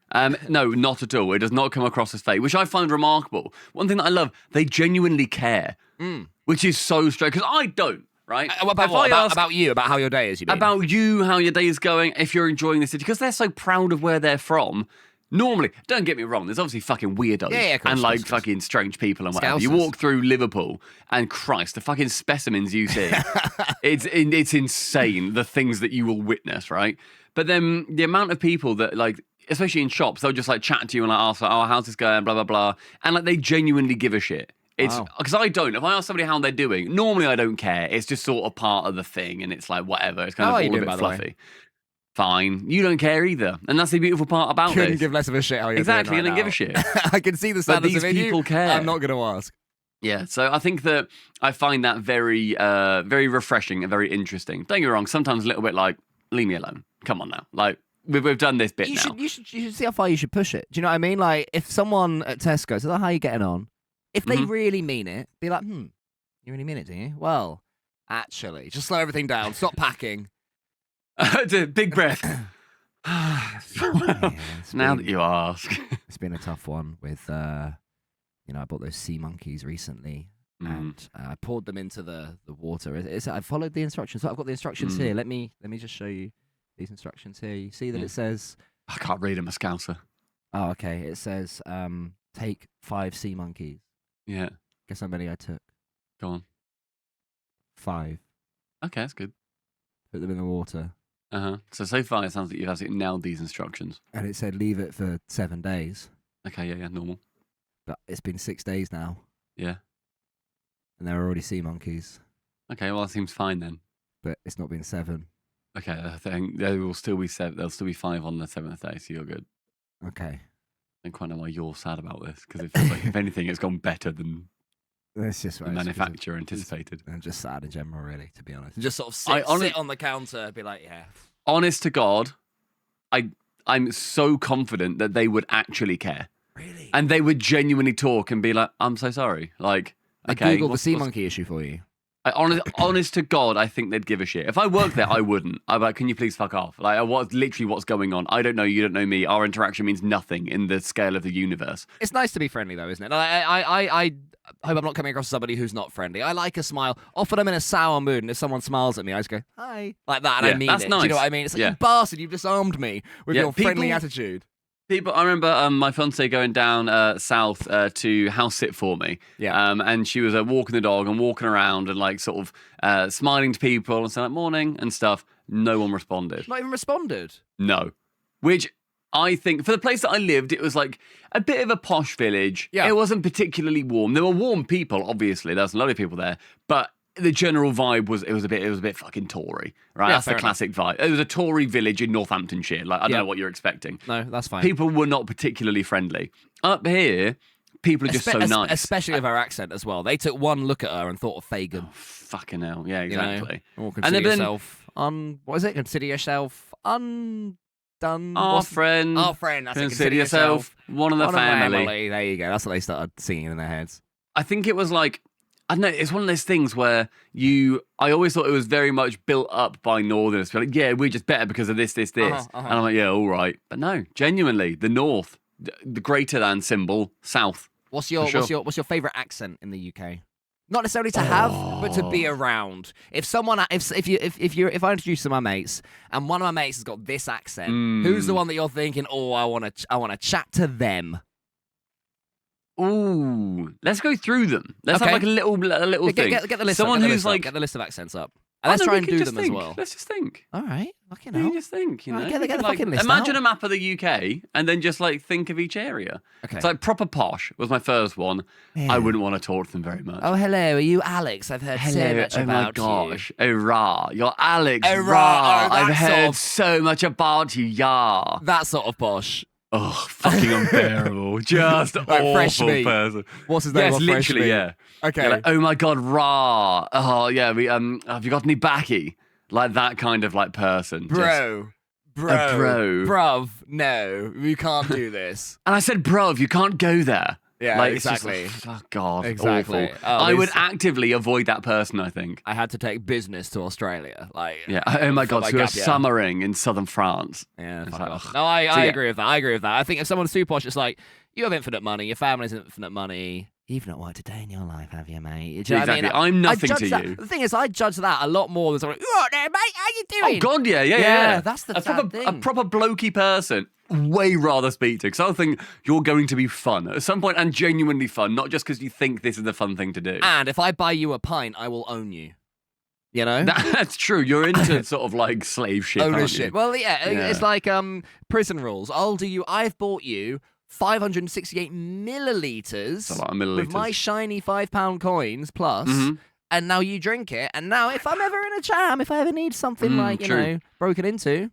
No, not at all. It does not come across as fake, which I find remarkable. One thing that I love, they genuinely care, which is so strange, because I don't. Right? About you, about how your day is, you mean? About you, how your day is going, if you're enjoying the city, because they're so proud of where they're from. Normally, don't get me wrong, there's obviously fucking weirdos and like fucking strange people and whatever. Scousers. You walk through Liverpool and Christ, the fucking specimens you see, it's insane, the things that you will witness, right? But then the amount of people that like, especially in shops, they'll just like chat to you and like ask, like, oh, how's this going, blah, blah, blah. And like they genuinely give a shit. It's because I don't. If I ask somebody how they're doing, normally I don't care. It's just sort of part of the thing, and it's like whatever. It's kind of all a bit fluffy. Fine, you don't care either, and that's the beautiful part about this. Couldn't give less of a shit how you're exactly. doing right I don't give a shit. I can see the sadness these of people care. I'm not going to ask. Yeah, so I think that I find that very, very refreshing and very interesting. Don't get me wrong. Sometimes a little bit like, leave me alone. Come on now, like. We've done this bit now. You should see how far you should push it. Do you know what I mean? Like, if someone at Tesco says, oh, how are you getting on? If they really mean it, be like, you really mean it, do you? Well, actually, just slow everything down. Stop packing. Big breath. Now that you ask. It's been a tough one with, I bought those sea monkeys recently. And I poured them into the water. I followed the instructions. So I've got the instructions here. Let me just show you these instructions here. You see that it says... I can't read them, a scouser. Oh, okay. It says, take 5 sea monkeys. Yeah. Guess how many I took? Go on. 5. Okay, that's good. Put them in the water. So far it sounds like you've absolutely nailed these instructions. And it said leave it for 7 days. Okay, yeah, normal. But it's been 6 days now. Yeah. And there are already sea monkeys. Okay, well that seems fine then. But it's not been 7. Okay, I think there will still be 7. There'll still be 5 on the 7th day, so you're good. Okay. I don't quite know why you're sad about this, because it feels like, if anything, it's gone better than the manufacturer anticipated. I'm just sad in general, really, to be honest. Just sort of sit on the counter, be like, yeah. Honest to God, I'm so confident that they would actually care. Really? And they would genuinely talk and be like, I'm so sorry. Like, okay. I Googled the sea monkey issue for you. Honest to God, I think they'd give a shit. If I worked there, I wouldn't. I'd be like, can you please fuck off? Like, what's going on? I don't know. You don't know me. Our interaction means nothing in the scale of the universe. It's nice to be friendly, though, isn't it? I hope I'm not coming across as somebody who's not friendly. I like a smile. Often I'm in a sour mood, and if someone smiles at me, I just go, hi. Like that, and I mean that's it. Nice. Do you know what I mean? It's like, you bastard, you've disarmed me with your friendly attitude. I remember my fiancée going down south to house sit for me. Yeah. And she was walking the dog and walking around and like sort of smiling to people and saying like morning and stuff. No one responded. Not even responded? No. Which I think for the place that I lived, it was like a bit of a posh village. Yeah. It wasn't particularly warm. There were warm people, obviously. There was a lot of people there. But the general vibe was it was a bit fucking Tory, right? Yeah, that's the classic vibe. It was a Tory village in Northamptonshire. Like I don't know what you're expecting. No, that's fine. People were not particularly friendly. Up here, people are just so nice. Especially with her accent as well. They took one look at her and thought of Fagin. Oh, fucking hell. Yeah, exactly. Or consider yourself what is it? Consider yourself Our friend. Our friend. That's consider yourself one of the family. There you go. That's what they started singing in their heads. I think it was like, I don't know, it's one of those things where I always thought it was very much built up by Northerners. Like, yeah, we're just better because of this. And I'm like, yeah, all right. But no, genuinely, the North, the greater than symbol, South. What's your favourite accent in the UK? Not necessarily to have, but to be around. If I introduce to my mates, and one of my mates has got this accent, who's the one that you're thinking? Oh, I want to chat to them. Ooh, let's go through them. Let's have like a little thing. Get the list. Get the list of accents up. And let's try and do them as well. Let's just think. All right, fucking hell. Just think. You know, get the fucking list. Imagine a map of the UK and then just like think of each area. Okay. It's like proper posh was my first one. Yeah. I wouldn't want to talk to them very much. Oh, hello. Are you Alex? I've heard so much about you. Oh my gosh. Oh, rah. You're Alex. Oh, rah. I've heard so much about you. Yeah. That sort of posh. Oh, fucking unbearable. Just awful fresh meat. person. What's his name? Yes, literally, yeah. Okay. Like, oh my God, rah. Oh, yeah, we have you got any backy? Like that kind of like person. Bro. Bruv, no, we can't do this. And I said, bruv, you can't go there. Yeah, like, exactly. It's just like, oh God, exactly. Awful. I would actively avoid that person, I think. I had to take business to Australia. Yeah. Oh my God, so we're summering in southern France. Yeah. No, I agree with that. I think if someone's too posh, it's like, you have infinite money, your family's infinite money. You've not worked a day in your life, have you, mate? You know exactly. I mean? I'm nothing to you. The thing is, I judge that a lot more than someone like, "What there, mate? How you doing?" Oh God, yeah. That's the thing. A proper blokey person. Way rather speak to, because I think you're going to be fun at some point and genuinely fun, not just because you think this is the fun thing to do. And if I buy you a pint, I will own you. You know? That's true. You're into sort of like slave shit. Ownership. Well, yeah, it's like prison rules. I've bought you 568 millilitres with my shiny £5 coins plus, and now you drink it. And now, if I'm ever in a jam, if I ever need something broken into,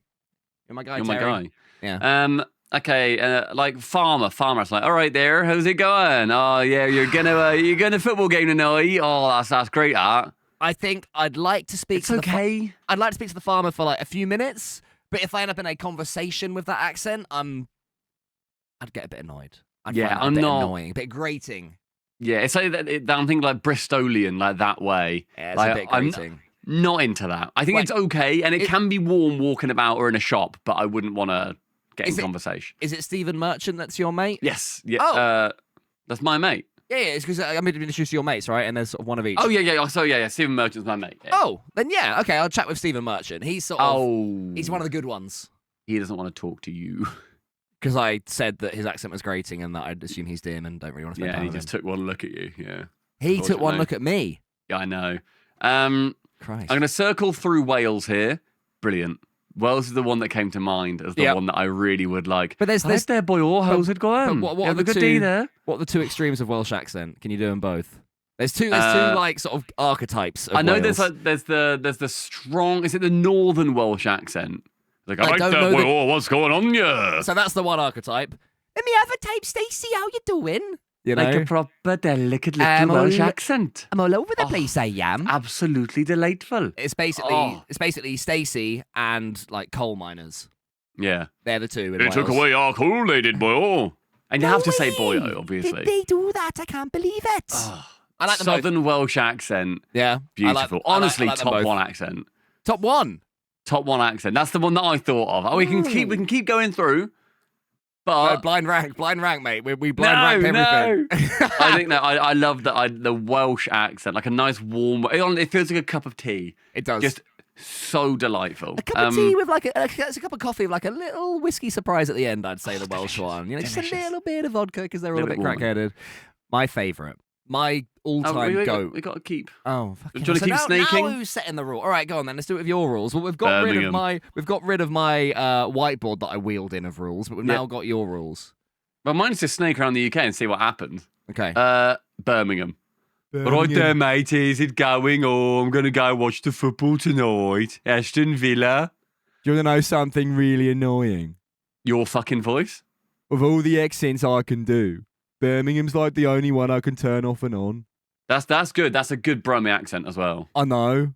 you're my guy. You're my guy. Yeah. Okay. Like farmer's like, all right, there. How's it going? Oh yeah, you're gonna football game tonight. Oh, that's great. I think I'd like to speak. I'd like to speak to the farmer for like a few minutes, but if I end up in a conversation with that accent, I'd get a bit annoyed. I'm not annoying, a bit grating. Yeah, it's like that. I'm thinking like Bristolian, like that way. Yeah, it's a bit grating. I'm not into that. I think it's okay, and it can be warm walking about or in a shop, but I wouldn't want to get in conversation. Is it Stephen Merchant that's your mate? Yes. Yeah. That's my mate. Yeah, it's because I'm going to introduce your mates, right? And there's sort of one of each. Oh, yeah. So, yeah, Stephen Merchant's my mate. Yeah. Oh, then yeah. Okay, I'll chat with Stephen Merchant. He's sort of... He's one of the good ones. He doesn't want to talk to you. Because I said that his accent was grating and that I'd assume he's dim and don't really want to spend time with him. Yeah, he just took one look at you, yeah. He took one look at me? Yeah, I know. Christ. I'm going to circle through Wales here. Brilliant. Wales is the one that came to mind as the one that I really would like. But there's there, boy. How's it going? What are the good day there? What are the two extremes of Welsh accent? Can you do them both? There's two like sort of archetypes of I know Wales. there's the strong. Is it the Northern Welsh accent? Like, I like that, boy. Oh, what's going on, yeah? So that's the one archetype. Let me have a tape, Stacey. How you doing? You know? Like a proper delicate little Welsh accent. I'm all over the place, I am. Absolutely delightful. It's basically Stacey and like coal miners. Yeah. They're the two in They Wales. took away our coal, they did, boy. And you have to say boyo, obviously. Did they do that? I can't believe it. I like the Southern Welsh accent. Yeah. Beautiful. Honestly, I like top one accent. Top one? Top one accent. That's the one that I thought of. We can keep going through. But no, blind rank, mate. We blind rank everything. No. I think that I love the Welsh accent, like a nice warm. It feels like a cup of tea. It does. Just so delightful. A cup of tea with it's a cup of coffee with like a little whiskey surprise at the end. I'd say the Welsh one. You know, just a little bit of vodka because they're all a bit crack-headed. My favourite. My all-time goat. We got to keep. Oh, fucking. Do you want to keep snaking? Now who's setting the rule? All right, go on then. Let's do it with your rules. Well, we've got rid of my whiteboard that I wheeled in of rules, but we've now got your rules. Well, mine's just snake around the UK and see what happens. Okay. Birmingham. All right there, mate. Is it going? Oh, I'm going to go watch the football tonight. Aston Villa. Do you want to know something really annoying? Your fucking voice? Of all the accents I can do, Birmingham's like the only one I can turn off and on. That's good. That's a good Brummie accent as well. I know.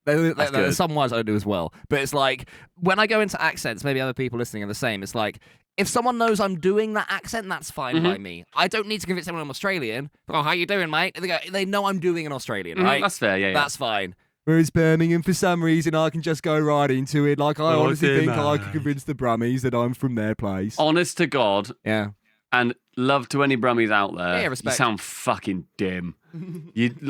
There's some words I do as well. But it's like, when I go into accents, maybe other people listening are the same. It's like, if someone knows I'm doing that accent, that's fine by me. I don't need to convince anyone I'm Australian. Oh, how you doing, mate? They know I'm doing an Australian, right? That's fair, yeah. That's fine. Whereas Birmingham, for some reason, I can just go right into it. Like, I honestly think I could convince the Brummies that I'm from their place. Honest to God. Yeah. And love to any Brummies out there. Yeah, respect. You sound fucking dim.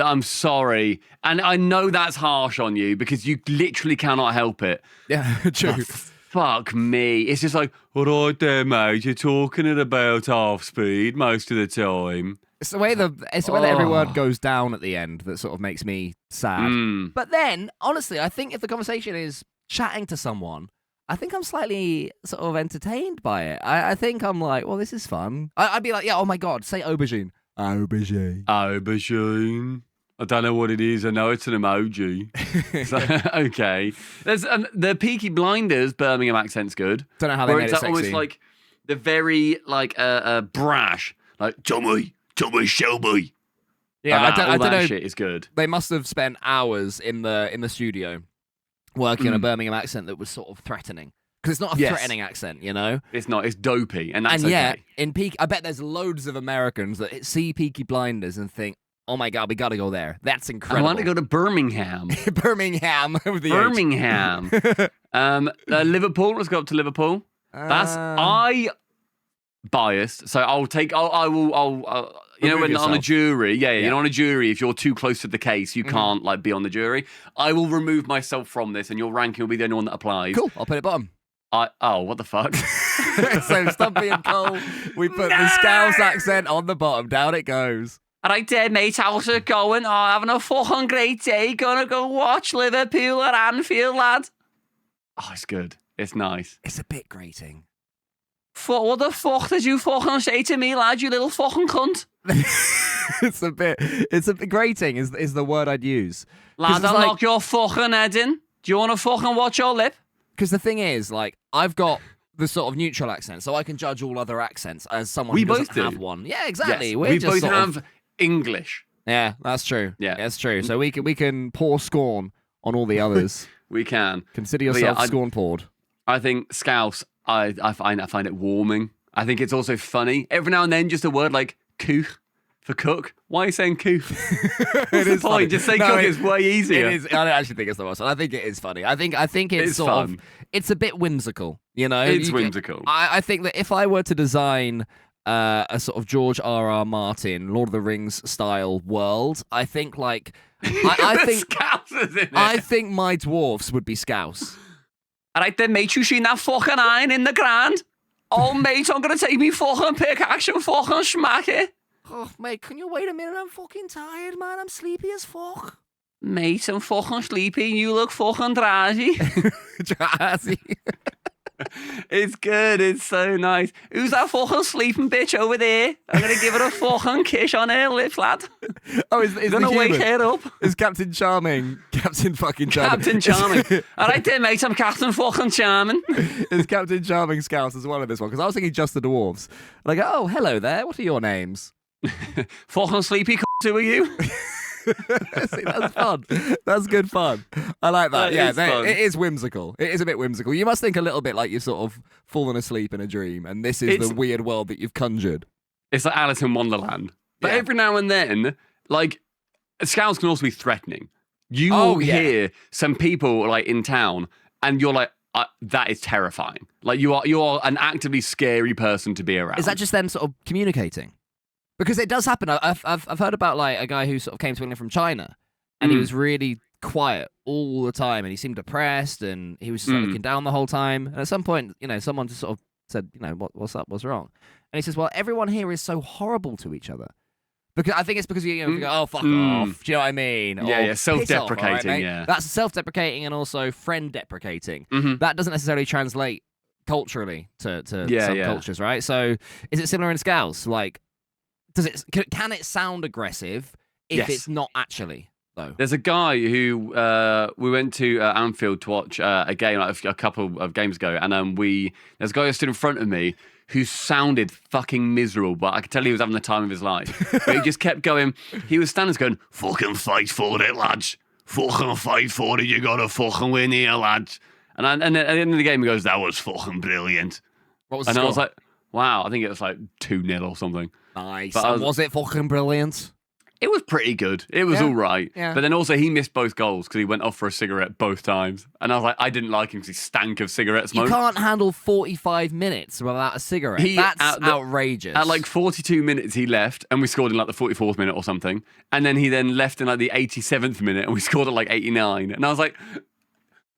I'm sorry. And I know that's harsh on you because you literally cannot help it. Yeah, true. But fuck me. It's just like, all right there, mate. You're talking at about half speed most of the time. It's the way that every word goes down at the end that sort of makes me sad. But then, honestly, I think if the conversation is chatting to someone, I think I'm slightly sort of entertained by it. I think I'm like, well, this is fun. I'd be like, yeah, oh my God, say aubergine. Aubergine. Aubergine. I don't know what it is. I know it's an emoji. Okay. There's the Peaky Blinders Birmingham accent's good. Don't know how they made it sexy. Almost like the very brash, like Tommy Shelby. Yeah, I don't know. Shit is good. They must have spent hours in the studio working on a Birmingham accent that was sort of threatening. Because it's not a threatening accent, you know? It's not. It's dopey, and that's okay. Yeah, I bet there's loads of Americans that see Peaky Blinders and think, oh my God, we got to go there. That's incredible. I want to go to Birmingham. Birmingham. With the Birmingham. Liverpool. Let's go up to Liverpool. I biased, so I'll you know, when on a jury, you know, on a jury, if you're too close to the case, you can't like be on the jury. I will remove myself from this, and your ranking will be the only one that applies. Cool. I'll put it bottom. What the fuck? So stop being cold. We put the Scouse accent on the bottom. Down it goes. All right there, mate. How's it going? Having a fucking great day. Gonna go watch Liverpool at Anfield, lad. Oh, it's good. It's nice. It's a bit grating. What the fuck did you fucking say to me, lad? You little fucking cunt. It's a bit grating is the word I'd use. Lad, I'll knock your fucking head in. Do you want to fucking watch your lip? Because the thing is, like, I've got the sort of neutral accent, so I can judge all other accents as someone who doesn't have one. Yeah, exactly. Yes. We both have English. Yeah, that's true. Yeah, that's true. So we can pour scorn on all the others. We can. Consider yourself scorn poured. I think Scouse, I find it warming. I think it's also funny. Every now and then, just a word like "cooch" for cook. Why are you saying "cooch"? What's the point? Just say cook. It's way easier. It is. I don't actually think it's the worst. I think it is funny. I think it's sort fun. Of. It's a bit whimsical. You know, it's whimsical. I think that if I were to design a sort of George R.R. Martin, Lord of the Rings style world, I think like I think my dwarfs would be Scouse. All right then, mate, you seen that fucking iron in the ground? Oh, mate, I'm gonna take me fucking pickaxe and fucking smack it. Oh, mate, can you wait a minute? I'm fucking tired, man. I'm sleepy as fuck. Mate, I'm fucking sleepy and you look fucking drowsy. Drowsy. It's good. It's so nice. Who's that fucking sleeping bitch over there? I'm going to give her a fucking kiss on her lips, lad. Oh, is going to wake her up. Is Captain Charming. Captain fucking Charming. Captain Charming. All right then, mate. I'm Captain fucking Charming. Is Captain Charming Scouse as well in this one? Because I was thinking just the dwarves. Like, oh, hello there. What are your names? Fucking sleepy who are you? See, that's fun. That's good fun. I like that. It is whimsical. It is a bit whimsical. You must think a little bit like you've sort of fallen asleep in a dream, and this is the weird world that you've conjured. It's like Alice in Wonderland. But every now and then, like, Scouts can also be threatening. You will hear some people like in town, and you're like, that is terrifying. Like you are an actively scary person to be around. Is that just them sort of communicating? Because it does happen. I've heard about like a guy who sort of came to England from China, and he was really quiet all the time, and he seemed depressed, and he was just looking down the whole time. And at some point, you know, someone just sort of said, you know, what's up, what's wrong? And he says, well, everyone here is so horrible to each other. Because I think it's because you go, oh, fuck off. Do you know what I mean? Yeah, self-deprecating. Right, yeah, that's self-deprecating and also friend-deprecating. That doesn't necessarily translate culturally to some cultures, right? So is it similar in Scouse? Like, can it sound aggressive if it's not actually, though? There's a guy who we went to Anfield to watch a game like a couple of games ago, and there's a guy who stood in front of me who sounded fucking miserable, but I could tell he was having the time of his life. But he just kept going. He was standing there going, fucking fight for it, lads. fucking fight for it, you gotta fucking win here, lads. And at the end of the game, he goes, that was fucking brilliant. What was the And score? I was like, wow, I think it was like 2-0 or something. Nice. But was it fucking brilliant? It was pretty good. It was all right. Yeah. But then also he missed both goals because he went off for a cigarette both times. And I was like, I didn't like him because he stank of cigarette smoke. You can't handle 45 minutes without a cigarette. That's outrageous. At like 42 minutes he left and we scored in like the 44th minute or something. And then he then left in like the 87th minute and we scored at like 89. And I was like,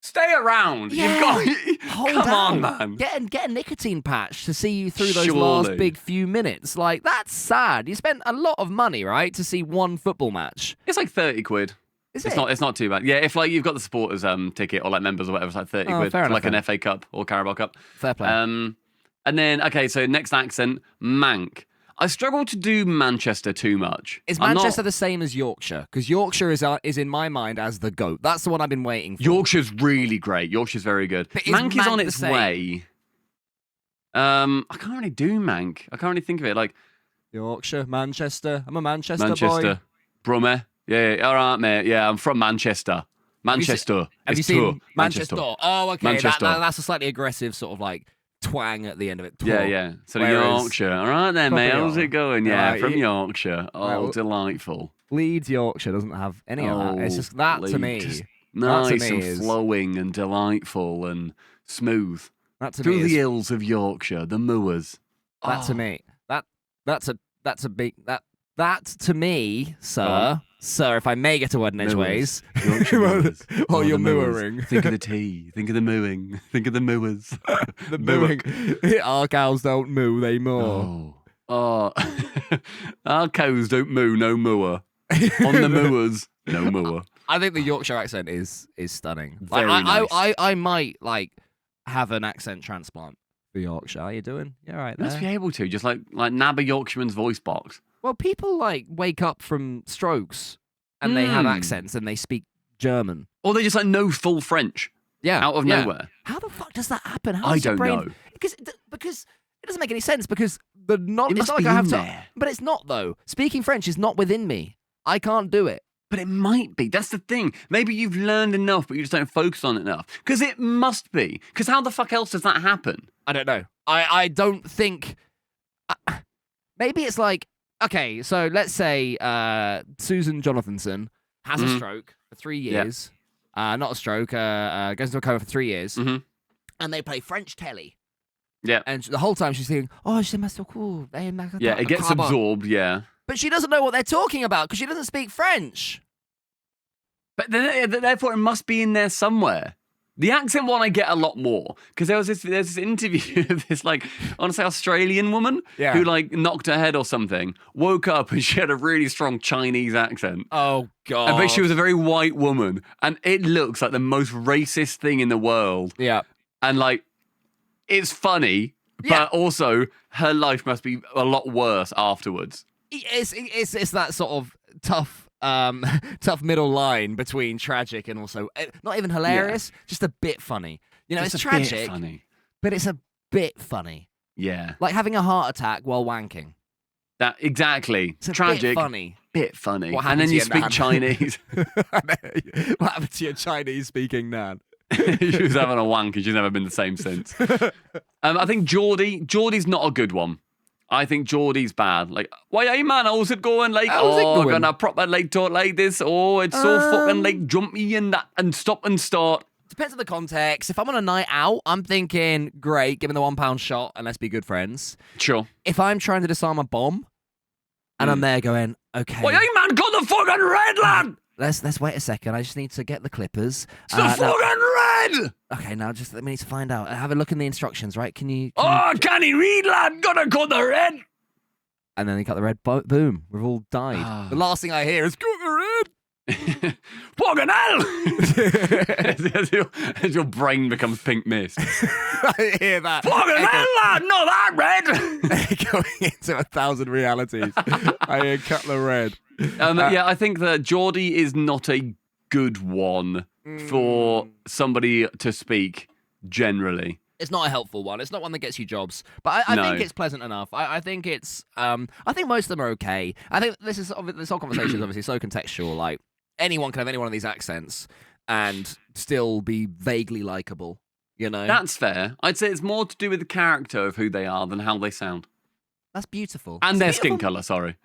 stay around. Yeah. You've got come on, man. Get a nicotine patch to see you through those last big few minutes. Like, that's sad. You spent a lot of money, right, to see one football match. It's like 30 quid. Is it's it? It's not too bad. Yeah, if like you've got the supporters ticket or like members or whatever, it's like 30 quid for like an FA Cup or Carabao Cup. Fair play. And then so next accent, Manc. I struggle to do Manchester too much. Is Manchester the same as Yorkshire? Because Yorkshire is in my mind as the GOAT. That's the one I've been waiting for. Yorkshire's really great. Yorkshire's very good. Manc is on its way. I can't really do Manc. I can't really think of it. Like Yorkshire, Manchester. I'm a Manchester boy. Brummie. Yeah, all right, mate. Yeah, I'm from Manchester. Manchester. Have you seen Manchester? Oh, okay. Manchester. That's a slightly aggressive sort of like twang at the end of it. Yeah. So Yorkshire. All right then, mate. How's it going? Yeah, from Yorkshire. Oh, delightful. Leeds, Yorkshire doesn't have any of that. It's just that Leeds. to me. Just nice and flowing and delightful and smooth. That to Through me the hills of Yorkshire, the moors. That to me. That's a big that to me, sir. Sir, if I may get a word in edgeways. Oh, you're mooing. Think of the tea. Think of the mooing. Think of the mooers. The mooing. Our cows don't moo, they moor. Oh. Our cows don't moo, no moor. On the moors, no moor. I think the Yorkshire accent is stunning. Very nice. I might like have an accent transplant for Yorkshire. How you doing? You all right there? Must be able to, just like nab a Yorkshireman's voice box. Well, people like wake up from strokes and they have accents and they speak German. Or they just like know full French. Yeah. Out of nowhere. How the fuck does that happen? I don't know. Because it doesn't make any sense because the knowledge. It must be in there. But it's not though. Speaking French is not within me. I can't do it. But it might be. That's the thing. Maybe you've learned enough, but you just don't focus on it enough. Because it must be. Because how the fuck else does that happen? I don't know. I don't think. Maybe it's like. Okay, so let's say Susan Jonathanson has a stroke for 3 years. Yeah. Not a stroke, goes into a coma for 3 years. Mm-hmm. And they play French telly. Yeah. And the whole time she's thinking, oh, je m'appelle cool. Yeah, it gets absorbed, yeah. But she doesn't know what they're talking about because she doesn't speak French. But therefore it must be in there somewhere. The accent one I get a lot more because there's this interview of this like I want to say Australian woman who like knocked her head or something, woke up and she had a really strong Chinese accent. Oh god! But she was a very white woman, and it looks like the most racist thing in the world. Yeah, and like it's funny, but also her life must be a lot worse afterwards. It's that sort of tough middle line between tragic and also not even hilarious, just a bit funny. You know, it's tragic, funny. But it's a bit funny. Yeah, like having a heart attack while wanking. That exactly. It's a tragic, bit funny. And then you speak Chinese. What happened to your Chinese-speaking nan? She was having a wank and she's never been the same since. I think Geordie's not a good one. I think Geordie's bad. Like, why, hey man, how's it going? Like, we're gonna proper like talk like this. Oh, it's so fucking like jumpy and that and stop and start. Depends on the context. If I'm on a night out, I'm thinking, great, give me the £1 shot and let's be good friends. Sure. If I'm trying to disarm a bomb and I'm there going, okay. Why, hey man, got the fucking red, lad! Let's wait a second. I just need to get the clippers. It's the fucking red! Okay, now just let me need to find out. Have a look in the instructions, right? Can you can he read, lad? Gotta cut the red! And then he cut the red. Boom. We've all died. The last thing I hear is, cut the red! Fucking hell! as your brain becomes pink mist. I hear that. Fucking hell, lad! Not that red! Going into 1,000 realities. I hear cut the red. I think that Geordie is not a good one for somebody to speak generally. It's not a helpful one. It's not one that gets you jobs. But I think it's pleasant enough. I think it's. I think most of them are okay. I think this whole conversation is obviously so contextual. Like, anyone can have any one of these accents and still be vaguely likable. You know, that's fair. I'd say it's more to do with the character of who they are than how they sound. That's beautiful. And their skin colour, sorry.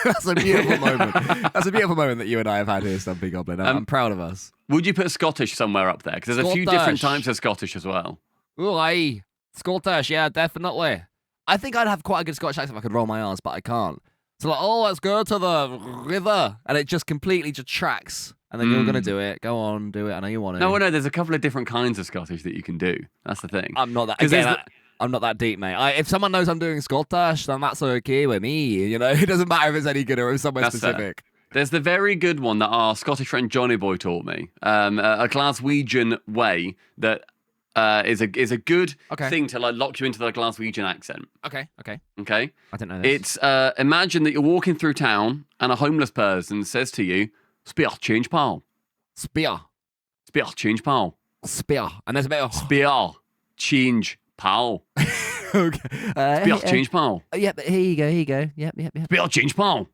That's a beautiful moment. That's a beautiful moment that you and I have had here, Stumpy Goblin. I'm proud of us. Would you put Scottish somewhere up there? Because there's a few different types of Scottish as well. Oh, aye. Scottish, yeah, definitely. I think I'd have quite a good Scottish accent if I could roll my R's, but I can't. So like, oh, let's go to the river. And it just completely tracks. And then you're going to do it. Go on, do it. I know you want to. No, there's a couple of different kinds of Scottish that you can do. That's the thing. I'm not that... I'm not that deep, mate. If someone knows I'm doing Scottish, then that's okay with me. You know, it doesn't matter if it's any good or if it's somewhere specific. Fair. There's the very good one that our Scottish friend Johnny Boy taught me. A Glaswegian way that is a good thing to like lock you into the Glaswegian accent. Okay. I didn't know this. It's imagine that you're walking through town and a homeless person says to you, "Spear change, pal." Spear change, pal. Spear. And there's a bit of spear change. Pal. Okay. Spear change, pal. Yeah, but here you go. Yep. Spear change, pal.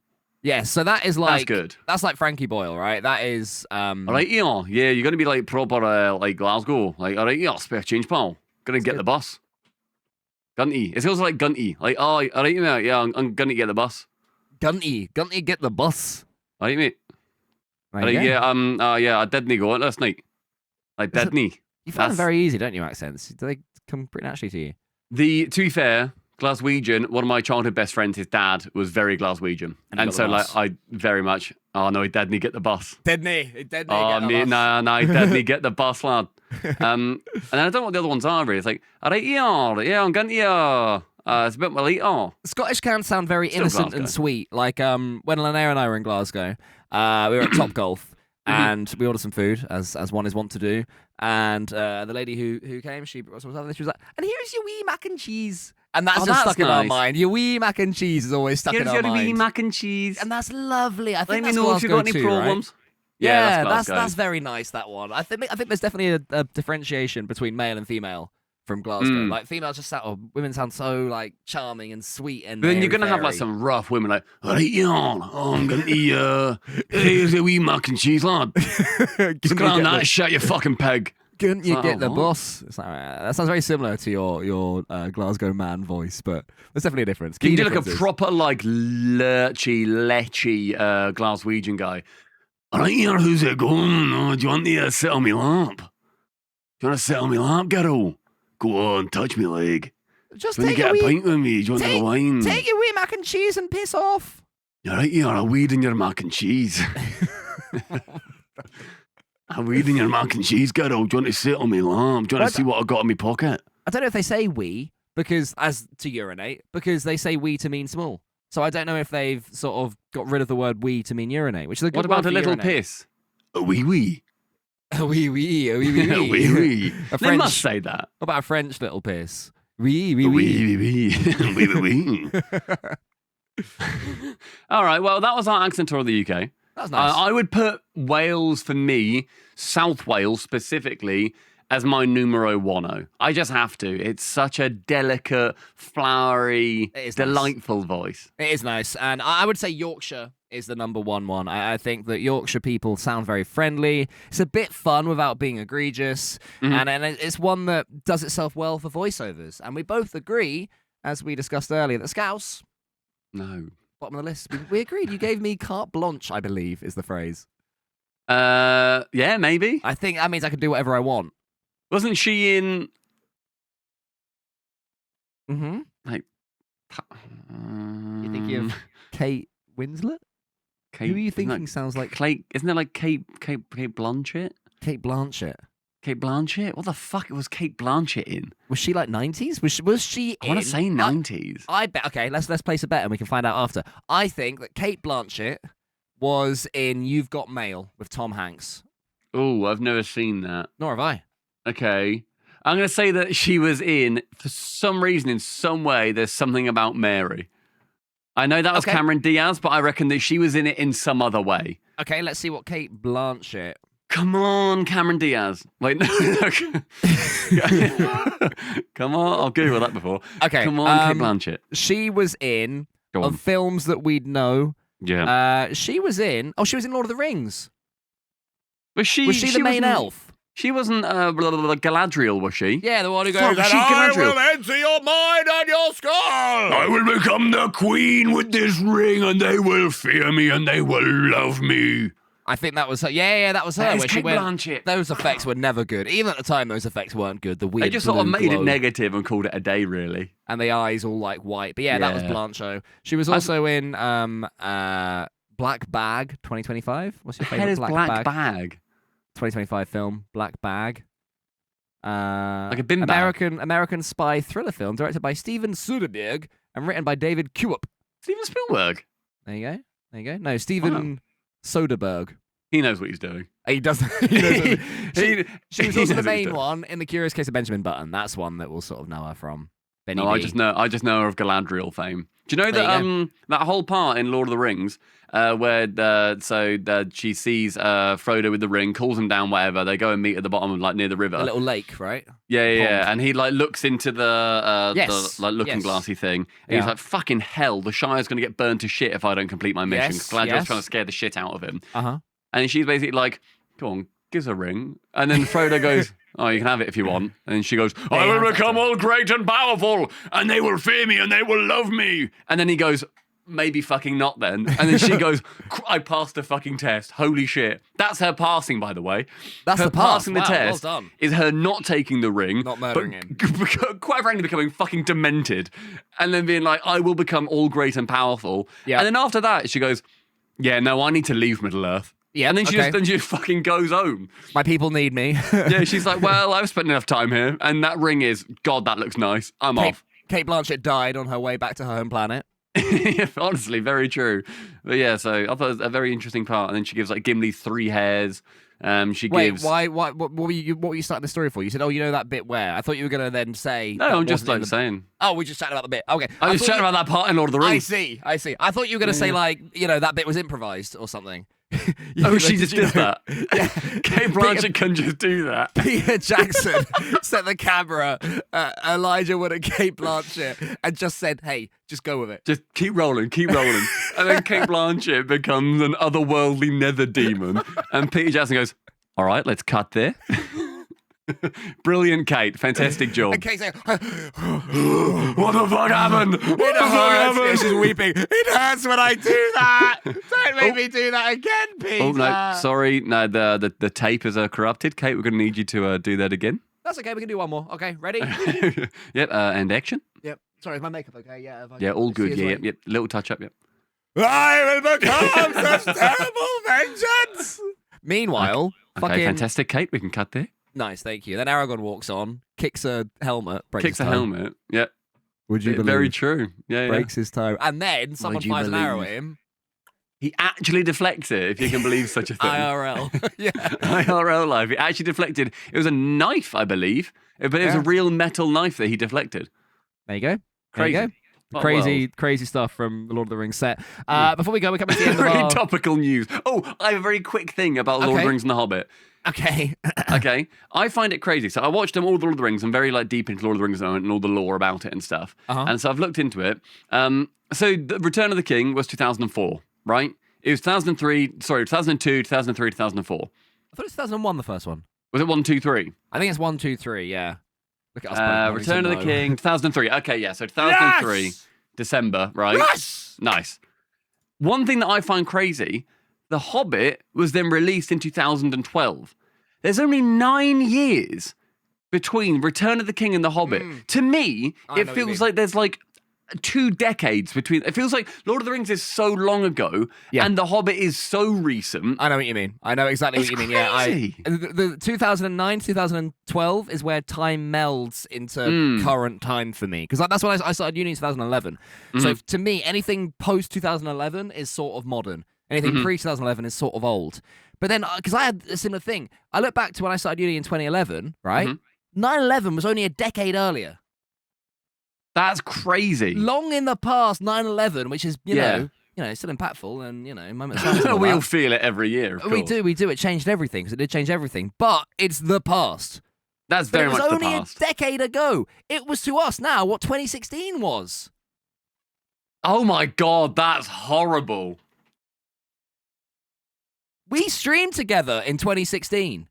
Yeah, so that is like... That's good. That's like Frankie Boyle, right? That is... All right, yeah, you're going to be like proper like Glasgow. Like, all right, yeah, spear change, pal. Going to get the bus. Gunty. It's also like Gunty. Like, oh, all right, mate. Yeah, I'm going to get the bus. Gunty, get the bus. All right, mate. All right, yeah, I didn't go out last night. I didn't. You find them very easy, don't you, accents? Do they come pretty naturally to you? To be fair, Glaswegian, one of my childhood best friends, his dad was very Glaswegian. And so, like, I very much, oh, no, he didn't get the bus. Didn't he? He didn't get the bus. No, he didn't get the bus, lad. And I don't know what the other ones are, really. It's like, all right, yeah, I'm going to, it's a bit more later. Scottish can sound very innocent and sweet. Like, when Linnea and I were in Glasgow, we were at Topgolf. And we ordered some food, as one is wont to do. And the lady who came, she was like, and here's your wee mac and cheese. And that's just stuck in our mind. Your wee mac and cheese is always stuck in our mind. Here's your wee mac and cheese. And that's lovely. I think Let that's me know if you've got any problems. Right? Yeah, that's very nice, that one. I think there's definitely a differentiation between male and female from Glasgow. Like females just women sound so like charming and sweet and. But then you're gonna have like some rough women like, all right, I'm gonna eat here's a wee mac and cheese, lad. Just grab that, shut your fucking peg. Couldn't you get the bus? It's like, that sounds very similar to your Glasgow man voice, but there's definitely a difference. You do like a proper like lechy Glaswegian guy. All right, here, who's it going? Oh, do you want to sit on my lap? Do you want to sit on my lap, girl? Go on, touch me leg. Just take a pint with me. Do you want a wine? Take your wee mac and cheese and piss off. You're right, you're a weed in your mac and cheese. A weed in your mac and cheese, girl. Do you want to sit on me lap? Do you want to see what I got in my pocket? I don't know if they say wee because as to urinate because they say wee to mean small. So I don't know if they've sort of got rid of the word wee to mean urinate, which is a good word. What about a little urinate. Piss? A wee wee. A wee wee, a wee wee, a wee wee. They must say that. What about a French little piss? Wee wee wee wee wee wee. All right, well, that was our accent tour of the UK. That's nice. I would put Wales for me, South Wales specifically, as my numero uno. I just have to. It's such a delicate, flowery, delightful voice. It is nice. And I would say Yorkshire is the number one. I think that Yorkshire people sound very friendly. It's a bit fun without being egregious. And it's one that does itself well for voiceovers. And we both agree, as we discussed earlier, that Scouse... No. Bottom of the list. We agreed. You gave me carte blanche, I believe, is the phrase. Yeah, maybe. I think that means I can do whatever I want. Wasn't she in... Like... You thinking of Kate Winslet? Who are you thinking sounds like... Isn't it like Kate Blanchett? Kate Blanchett. Kate Blanchett? What the fuck was Kate Blanchett in? Was she like 90s? Was she I want to say 90s. I bet. Okay, let's place a bet and we can find out after. I think that Kate Blanchett was in You've Got Mail with Tom Hanks. Oh, I've never seen that. Nor have I. Okay. I'm going to say that she was in, for some reason, in some way, There's Something About Mary. I know that was Cameron Diaz, but I reckon that she was in it in some other way. Okay, let's see what Kate Blanchett... Come on, Cameron Diaz. Wait, no. Come on, I'll Google that before. Okay. Come on, Kate Blanchett. She was in, of films that we'd know. Yeah. She was in Lord of the Rings. Was she the main elf? She wasn't Galadriel, was she? Yeah, the one who goes, I will enter your mind and your skull. I will become the queen with this ring, and they will fear me, and they will love me. I think that was her. Yeah, that was her. Where she went, Blanchett. Those effects were never good. Even at the time, those effects weren't good. The weird They just sort of made it negative and called it a day, really. And the eyes all like white. But yeah, that was Blanchot. She was also in Black Bag 2025. What's your favorite Black Bag? 2025 film, Black Bag. Like a bin American spy thriller film directed by Steven Soderbergh and written by David Koepp. Steven Spielberg. There you go. No, Steven Soderbergh. He knows what he's doing. He does. She was also the main one in The Curious Case of Benjamin Button. That's one that we'll sort of know her from. Benny I just know her of Galadriel fame. Do you know that that whole part in Lord of the Rings where she sees Frodo with the ring, calls him down, whatever. They go and meet at the bottom of near the river, a little lake, right? Yeah. And he looks into the looking glassy thing. And he's like, "Fucking hell! The Shire's gonna get burned to shit if I don't complete my mission." Galadriel's trying to scare the shit out of him. And she's basically like, "Go on, give us a ring." And then Frodo goes, "Oh, you can have it if you want." And then she goes, "I will become all great and powerful, and they will fear me, and they will love me." And then he goes, "Maybe fucking not then." And then she goes, "I passed the fucking test. Holy shit." That's her passing, by the way. That's her the pass. Passing the test is her not taking the ring. Not murdering him. Quite frankly, becoming fucking demented. And then being like, "I will become all great and powerful." Yeah. And then after that, she goes, "Yeah, no, I need to leave Middle-earth." Yeah, and then she just fucking goes home. My people need me. Yeah, she's like, "Well, I've spent enough time here." And that ring is, God, that looks nice. I'm off. Cate Blanchett died on her way back to her home planet. Yeah, honestly, very true. But yeah, so I thought it was a very interesting part. And then she gives Gimli 3 hairs. Gives... Why? What were you starting the story for? You said, "Oh, you know that bit where?" I thought you were going to then say. No, I'm just saying. Oh, we're just chatting about the bit. Okay, I was chatting about that part in Lord of the Rings. I see. I thought you were going to say that bit was improvised or something. She just did that. Yeah. Cate Blanchett can just do that. Peter Jackson set the camera Elijah Wood and Cate Blanchett and just said, "Hey, just go with it. Just keep rolling." And then Cate Blanchett becomes an otherworldly nether demon. And Peter Jackson goes, "All right, let's cut there." Brilliant, Kate. Fantastic job. And Kate's like, "What the fuck happened? It hurts." Yeah, she's weeping. "It hurts when I do that. Don't make me do that again, Peter." Oh, no, sorry. No, the tape is corrupted. Kate, we're going to need you to do that again. That's okay. We can do one more. Okay, ready? Yep, and action. Yep. Sorry, is my makeup okay? Yeah. Yeah, all good. Yeah, yep. Little touch up, yep. "I will become such terrible vengeance." Meanwhile, okay, fantastic, Kate. We can cut there. Nice, thank you. Then Aragorn walks on, kicks a helmet, breaks his helmet. Yeah. Would you believe? Very true. Yeah, breaks his toe. And then someone fires an arrow at him. He actually deflects it, if you can believe such a thing. IRL. Yeah. IRL live. He actually deflected. It was a knife, I believe. But it was a real metal knife that he deflected. There you go. Crazy. There you go. Crazy stuff from the Lord of the Rings set. Before we go, we're coming to the end of very topical news. Oh, I have a very quick thing about Lord of the Rings and the Hobbit. Okay. Okay. I find it crazy. So I watched all the Lord of the Rings. I'm very deep into Lord of the Rings and all the lore about it and stuff. And so I've looked into it. So the Return of the King was 2004, right? It was 2002, 2003, 2004. I thought it was 2001, the first one. Was it 1, 2, 3? I think it's 1, 2, 3, yeah. Look at us. Return of the King, 2003. Okay, yeah, so 2003, December, right? Yes! Nice. One thing that I find crazy, The Hobbit was then released in 2012. There's only 9 years between Return of the King and The Hobbit. To me, it feels like there's 2 decades between. It feels like Lord of the Rings is so long ago, and The Hobbit is so recent. I know what you mean. I know exactly what you mean. Crazy. Yeah, the 2009, 2012 is where time melds into current time for me, because that's when I started uni in 2011. So to me, anything post 2011 is sort of modern. Anything pre 2011 is sort of old. But then, because I had a similar thing, I look back to when I started uni in 2011. Right, 9/11 was only a decade earlier. That's crazy. Long in the past, 9/11, which is, you know, still impactful and, moments. We all feel it every year. We do. It changed everything, because it did change everything. But it's the past. That's very much the past. It was only a decade ago. It was to us now what 2016 was. Oh my God, that's horrible. We streamed together in 2016.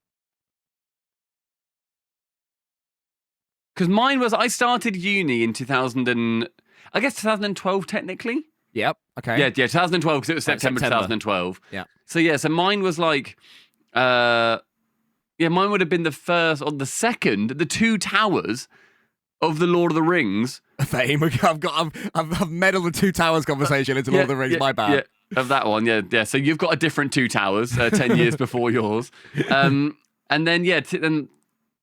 Because mine was, I started uni in 2012 technically. Yep. Okay. Yeah, 2012 because it was September 2012. Yeah. So so mine was like, mine would have been the first or the second, the two towers of the Lord of the Rings. Fame. I've meddled the Two Towers conversation into Lord of the Rings. My bad. Yeah, of that one. Yeah. So you've got a different Two Towers 10 years before yours. And then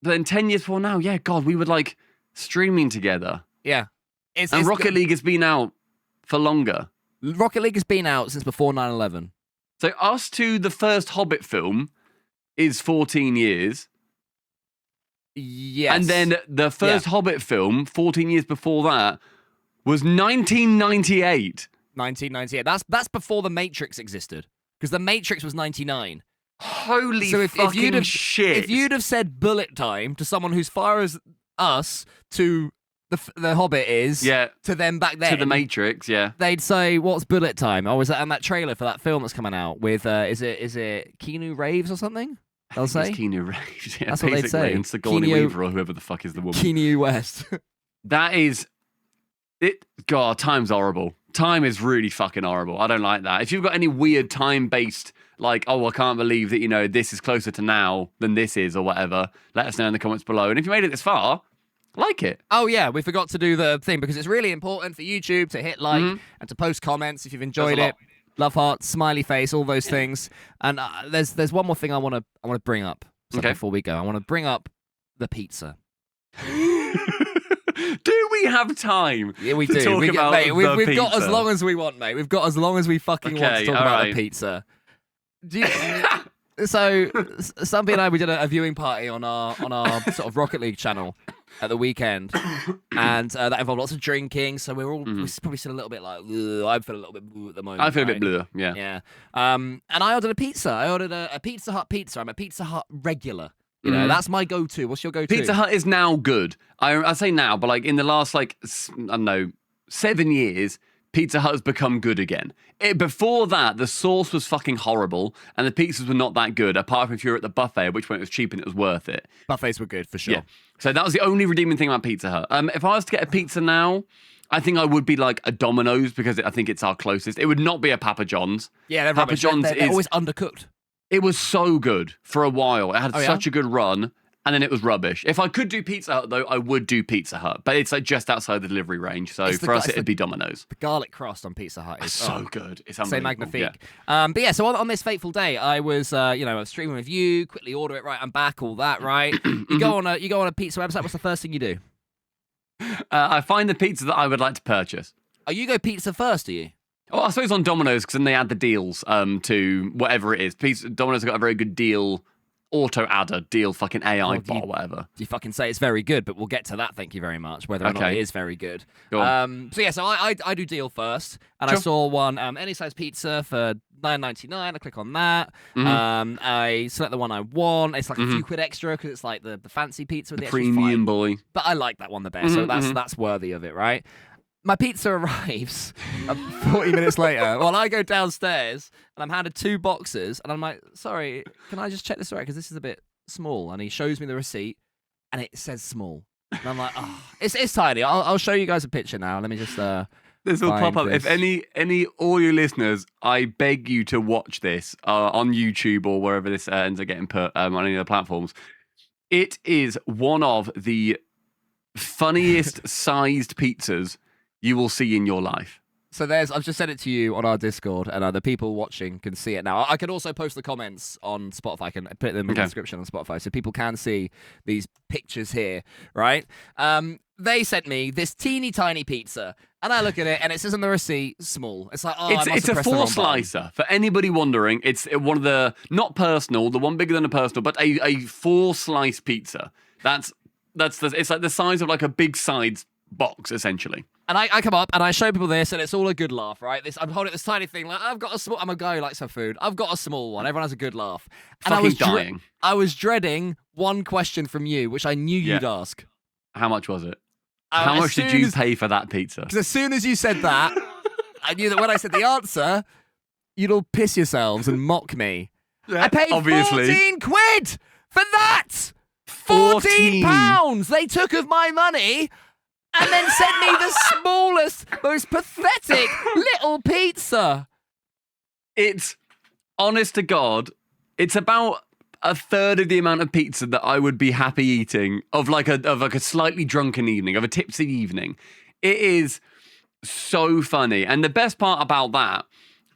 then 10 years before now, God, we were like streaming together. Yeah. And Rocket League has been out for longer. Rocket League has been out since before 9/11. So us to the first Hobbit film is 14 years. Yes. And then the first Hobbit film, 14 years before that, was 1998. 1998. That's before The Matrix existed. Because The Matrix was 99. Holy fucking shit. If you'd have said bullet time to someone who's far as us to the Hobbit is to them back then. To The Matrix, they'd say, what's bullet time? Oh, is that on that trailer for that film that's coming out with, is it Keanu Reeves or something? They'll say? It's Keanu Reeves. That's what they'd say. And Sigourney Weaver or whoever the fuck is the woman. Keanu West. That is... God, time's horrible. Time is really fucking horrible. I don't like that. If you've got any weird time-based, like, oh, I can't believe that, this is closer to now than this is or whatever, let us know in the comments below. And if you made it this far, like it. Oh, yeah, we forgot to do the thing because it's really important for YouTube to hit like and to post comments if you've enjoyed it. Love heart, smiley face, all those things. And there's one more thing I want to bring up before we go. I want to bring up the pizza. Do we have time? Yeah, we do. We've got as long as we want, mate. We've got as long as we fucking want to talk about the pizza. So, Stumpy and I, we did a viewing party on our sort of Rocket League channel at the weekend, and that involved lots of drinking. So we're probably still a little bit like, I feel a little bit blue at the moment. I feel a bit blue, yeah. Yeah. And I ordered a pizza. I ordered a Pizza Hut pizza. I'm a Pizza Hut regular. You know, that's my go-to. What's your go-to? Pizza Hut is now good. I say now, but like in the last, like, I don't know, 7 years, Pizza Hut has become good again. Before that, the sauce was fucking horrible, and the pizzas were not that good, apart from if you were at the buffet, at which point it was cheap and it was worth it. Buffets were good, for sure. Yeah. So that was the only redeeming thing about Pizza Hut. If I was to get a pizza now, I think I would be like a Domino's, because I think it's our closest. It would not be a Papa John's. Yeah, Papa John's they're always undercooked. It was so good for a while. It had such a good run, and then it was rubbish. If I could do Pizza Hut, though, I would do Pizza Hut. But it's like just outside the delivery range. So for us, it'd be Domino's. The garlic crust on Pizza Hut is so good. It's unbelievable. C'est magnifique. Yeah. But yeah, so on this fateful day, I was, I was streaming with you, quickly order it, right, I'm back, all that, right? You go on a pizza website, what's the first thing you do? I find the pizza that I would like to purchase. Oh, you go pizza first, do you? Oh, I suppose on Domino's, because then they add the deals to whatever it is. Domino's have got a very good deal, auto-adder, deal fucking AI bot or whatever. You fucking say it's very good, but we'll get to that, thank you very much, whether or not it is very good. So I do deal first, and I saw one, any size pizza for $9.99. I click on that. I select the one I want. It's like a few quid extra, because it's like the fancy pizza with the premium boy. But I like that one the best, so that's worthy of it, right? My pizza arrives 40 minutes later. Well, I go downstairs and I'm handed 2 boxes, and I'm like, sorry, can I just check this right? Because this is a bit small. And he shows me the receipt and it says small. And I'm like, oh, it's tiny. I'll show you guys a picture now. Let me just this will pop up. This. If any audio listeners, I beg you to watch this on YouTube or wherever this ends up getting put on any of the platforms. It is one of the funniest sized pizzas you will see in your life. So I've just sent it to you on our Discord, and the people watching can see it now. I can also post the comments on Spotify. I can put them in the description on Spotify, so people can see these pictures here, right? They sent me this teeny tiny pizza, and I look at it, and it says on the receipt, small. It's like, it's a 4-slicer. For anybody wondering, it's one of the, not personal, the one bigger than a personal, but a 4-slice pizza. It's like the size of like a big sides box, essentially. And I come up and I show people this, and it's all a good laugh, right? I'm holding this tiny thing, like, I've got a small. I'm a guy who likes some food. I've got a small one. Everyone has a good laugh. And Fucking dying. I was dreading one question from you, which I knew you'd ask. How much was it? How much did you pay for that pizza? Because as soon as you said that, I knew that when I said the answer, you'd all piss yourselves and mock me. I paid obviously. 14 quid for that. 14 pounds they took of my money and then sent me the smallest, most pathetic little pizza. It's, honest to God, it's about a third of the amount of pizza that I would be happy eating of like a slightly drunken evening, of a tipsy evening. It is so funny. And the best part about that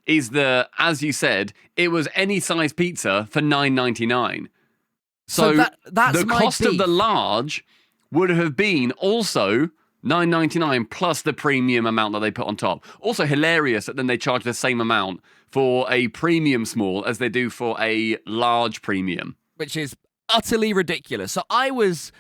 is that, as you said, it was any size pizza for $9.99. So that's the cost of the large would have been also $9.99 plus the premium amount that they put on top. Also hilarious that then they charge the same amount for a premium small as they do for a large premium, which is utterly ridiculous. So I was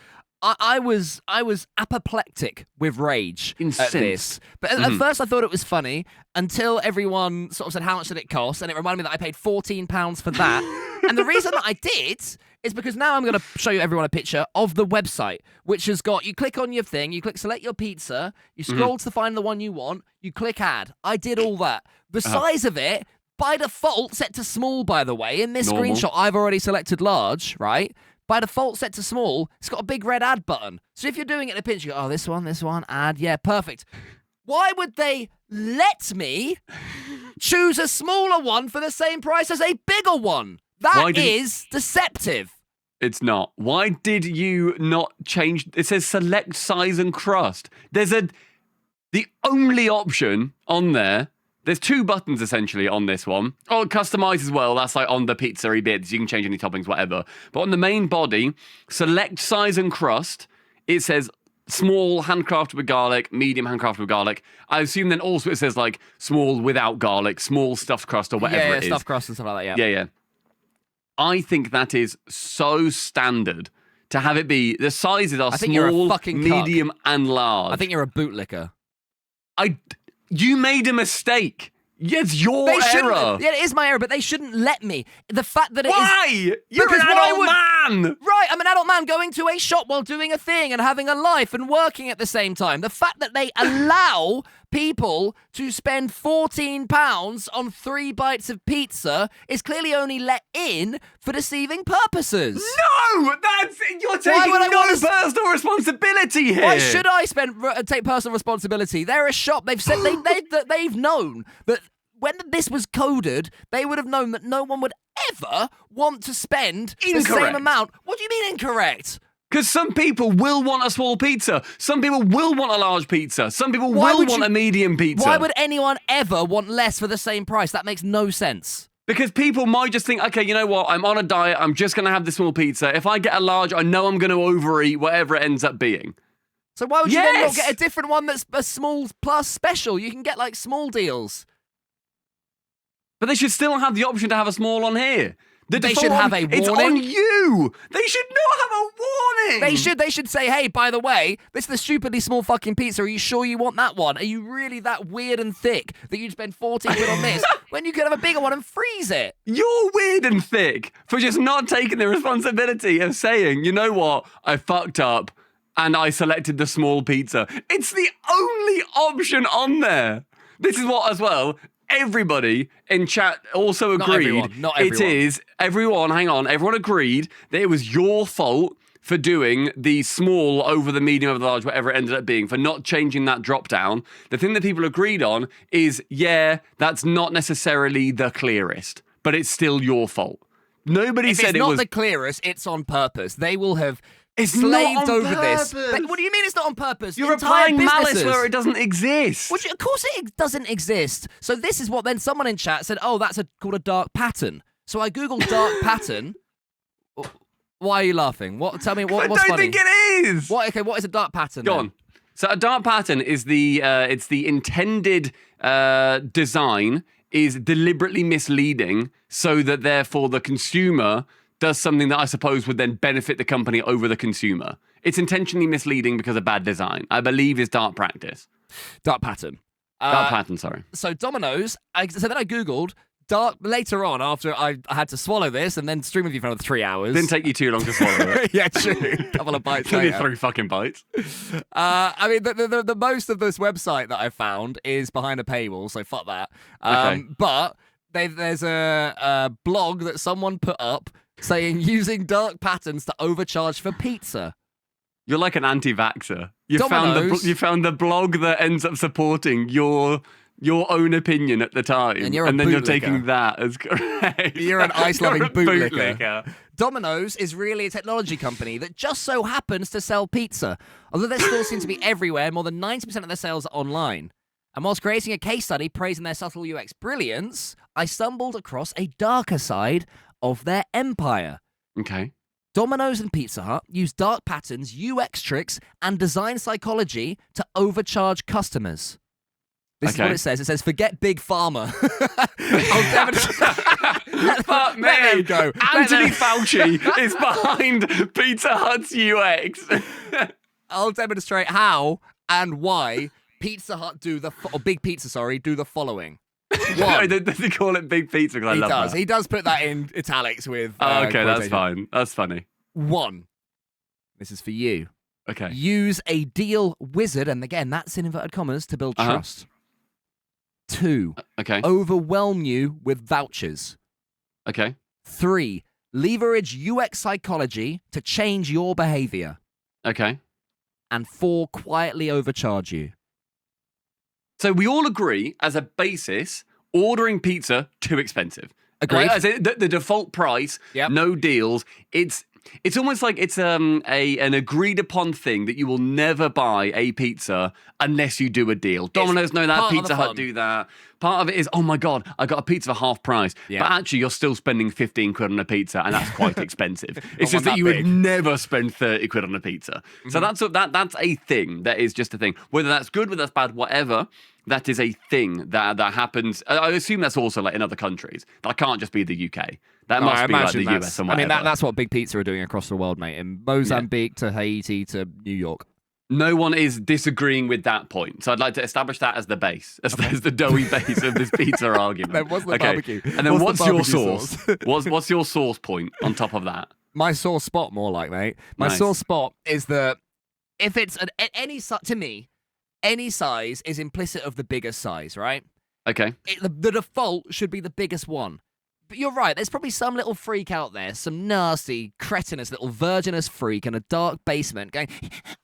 apoplectic with rage at this. But at first I thought it was funny until everyone sort of said, how much did it cost? And it reminded me that I paid £14 for that. And the reason that I did is because now I'm going to show you everyone a picture of the website, which has got, you click on your thing, you click select your pizza, you scroll to find the one you want, you click add. I did all that. The size of it, by default, set to small, by the way. In this screenshot, I've already selected large, right? By default, set to small. It's got a big red add button. So if you're doing it in a pinch, you go, oh, this one, add. Yeah, perfect. Why would they let me choose a smaller one for the same price as a bigger one? That is deceptive. It's not. Why did you not change? It says select size and crust. There's the only option on there. There's two buttons essentially on this one. Oh, customize as well. That's like on the pizza-y bits. You can change any toppings, whatever. But on the main body, select size and crust. It says small handcrafted with garlic, medium handcrafted with garlic. I assume then also it says like small without garlic, small stuffed crust or whatever it is. Stuffed crust and stuff like that, Yeah. I think that is so standard to have it be. The sizes are small, medium, and large. I think you're a bootlicker. You made a mistake. It's your error. Yeah, it is my error, but they shouldn't let me. The fact that it Why? You're an adult man. Right, I'm an adult man going to a shop while doing a thing and having a life and working at the same time. The fact that they allow people to spend £14 on 3 bites of pizza is clearly only let in for deceiving purposes. No, you're taking no personal responsibility here. Why should I take personal responsibility? They're a shop. They've said they've known that when this was coded, they would have known that no one would ever want to spend the same amount. What do you mean incorrect? Because some people will want a small pizza. Some people will want a large pizza. Some people will want a medium pizza. Why would anyone ever want less for the same price? That makes no sense. Because people might just think, okay, you know what? I'm on a diet. I'm just going to have this small pizza. If I get a large, I know I'm going to overeat, whatever it ends up being. So why would you then not get a different one that's a small plus special? You can get like small deals. But they should still have the option to have a small on here. They should have a warning. It's on you. They should not have a warning. They should say, hey, by the way, this is the stupidly small fucking pizza. Are you sure you want that one? Are you really that weird and thick that you'd spend 14 quid on this when you could have a bigger one and freeze it? You're weird and thick for just not taking the responsibility of saying, you know what, I fucked up and I selected the small pizza. It's the only option on there. This is what, as well, everybody in chat also agreed. Not everyone. It is, everyone agreed that it was your fault for doing the small over the medium over the large, whatever it ended up being, for not changing that drop down. The thing that people agreed on is, that's not necessarily the clearest, but it's still your fault. Nobody said it was... It's not the clearest, it's on purpose. They will have... slaved over this. What do you mean it's not on purpose? You're applying malice where it doesn't exist. Of course it doesn't exist. So this is what then someone in chat said, oh, that's called a dark pattern. So I googled dark pattern. Why are you laughing? Tell me what's funny. I don't think it is. What is a dark pattern? Go on. So a dark pattern is the intended design is deliberately misleading so that therefore the consumer does something that I suppose would then benefit the company over the consumer. It's intentionally misleading because of bad design. I believe is dark practice. Dark pattern. Dark pattern, sorry. So Domino's, so then I googled dark later on after I had to swallow this and then stream with you for another 3 hours. Didn't take you too long to swallow it. Yeah, true. Couple of bites later. 3 fucking bites. I mean, the most of this website that I found is behind a paywall, so fuck that. Okay. But there's a blog that someone put up saying using dark patterns to overcharge for pizza. You're like an anti-vaxxer. You Domino's. found the blog that ends up supporting your own opinion at the time, and then bootlicker. You're taking that as correct. You're an ice-loving bootlicker. Domino's is really a technology company that just so happens to sell pizza. Although their stores seem to be everywhere, more than 90% of their sales are online. And whilst creating a case study praising their subtle UX brilliance, I stumbled across a darker side of their empire. Okay. Domino's and Pizza Hut use dark patterns, UX tricks, and design psychology to overcharge customers. This is what it says. It says, forget Big Pharma. Fuck me. Let them go. Anthony Fauci is behind Pizza Hut's UX. I'll demonstrate how and why Pizza Hut do the following. One, does he call it Big Pizza? Because I love that. He does put that in italics with. Oh, okay, that's fine. That's funny. 1. This is for you. Okay. Use a deal wizard, and again, that's in inverted commas, to build trust. 2. Okay. Overwhelm you with vouchers. Okay. 3. Leverage UX psychology to change your behavior. Okay. And 4. Quietly overcharge you. So we all agree, as a basis, ordering pizza too expensive. Agreed. Right? As the default price, no deals. It's almost like it's an agreed upon thing that you will never buy a pizza unless you do a deal. Domino's know that, Pizza Hut do that. Part of it is, oh my God, I got a pizza for half price. Yeah. But actually, you're still spending 15 quid on a pizza, and that's quite expensive. It's just that you would never spend 30 quid on a pizza. Mm-hmm. So that's a thing. That is just a thing. Whether that's good, whether that's bad, whatever, that is a thing that happens. I assume that's also like in other countries. That can't just be the UK. That must be like the US and whatever. I mean, that's what Big Pizza are doing across the world, mate. In Mozambique to Haiti to New York. No one is disagreeing with that point. So I'd like to establish that as the base, as the doughy base of this pizza argument. Then what's the barbecue? And then what's your sauce? What's your sauce point on top of that? My sore spot, more like, mate. My sore spot is that if it's to me, any size is implicit of the biggest size, right? Okay. The default should be the biggest one. But you're right, there's probably some little freak out there, some nasty, cretinous little virginous freak in a dark basement going,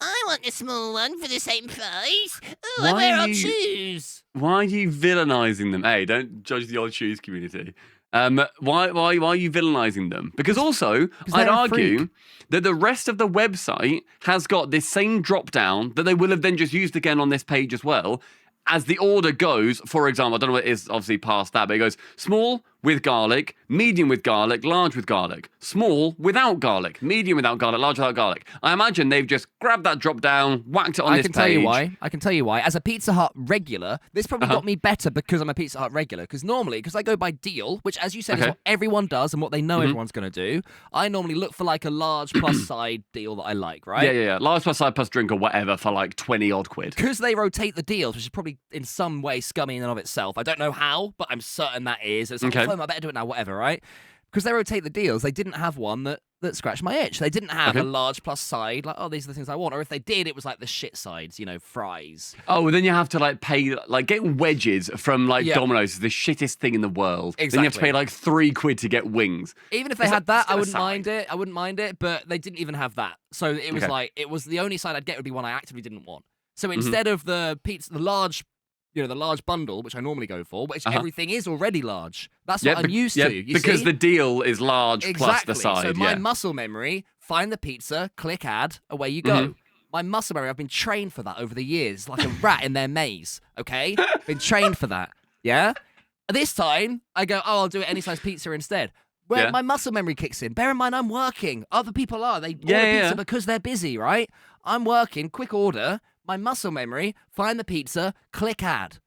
I want a small one for the same price. Oh, I wear odd shoes. Why are you villainising them? Hey, don't judge the odd shoes community. Why are you villainising them? Because also, I'd argue that the rest of the website has got this same drop-down that they will have then just used again on this page as well. As the order goes, for example, I don't know what it is, obviously past that, but it goes small with garlic, medium with garlic, large with garlic, small without garlic, medium without garlic, large without garlic. I imagine they've just grabbed that drop down, whacked it on this page. I can tell you why. As a Pizza Hut regular, this probably got me better because I'm a Pizza Hut regular. Because normally, because I go by deal, which as you said is what everyone does and what they know everyone's going to do, I normally look for like a large plus side deal that I like, right? Yeah. Large plus side plus drink or whatever for like 20 odd quid. Because they rotate the deals, which is probably in some way scummy in and of itself. I don't know how, but I'm certain that is. It's like, I better do it now, whatever, right? Because they rotate the deals, they didn't have one that scratched my itch. They didn't have a large plus side, like, oh, these are the things I want. Or if they did, it was like the shit sides, fries. Oh, well, then you have to like pay, like getting wedges from like Domino's is the shittest thing in the world. Exactly. Then you have to pay like 3 quid to get wings. Even if they had that, I wouldn't mind it. I wouldn't mind it, but they didn't even have that. So it was like, it was the only side I'd get would be one I actively didn't want. So instead of the pizza, the large bundle, which I normally go for, which everything is already large. That's what I'm used to. Because the deal is large plus the side. So my muscle memory, find the pizza, click add, away you go. My muscle memory, I've been trained for that over the years, like a rat in their maze, okay? Been trained for that, yeah? This time, I go, I'll do it any size pizza instead. Where my muscle memory kicks in. Bear in mind, I'm working. Other people are. They order pizza because they're busy, right? I'm working, quick order. My muscle memory, find the pizza, click add.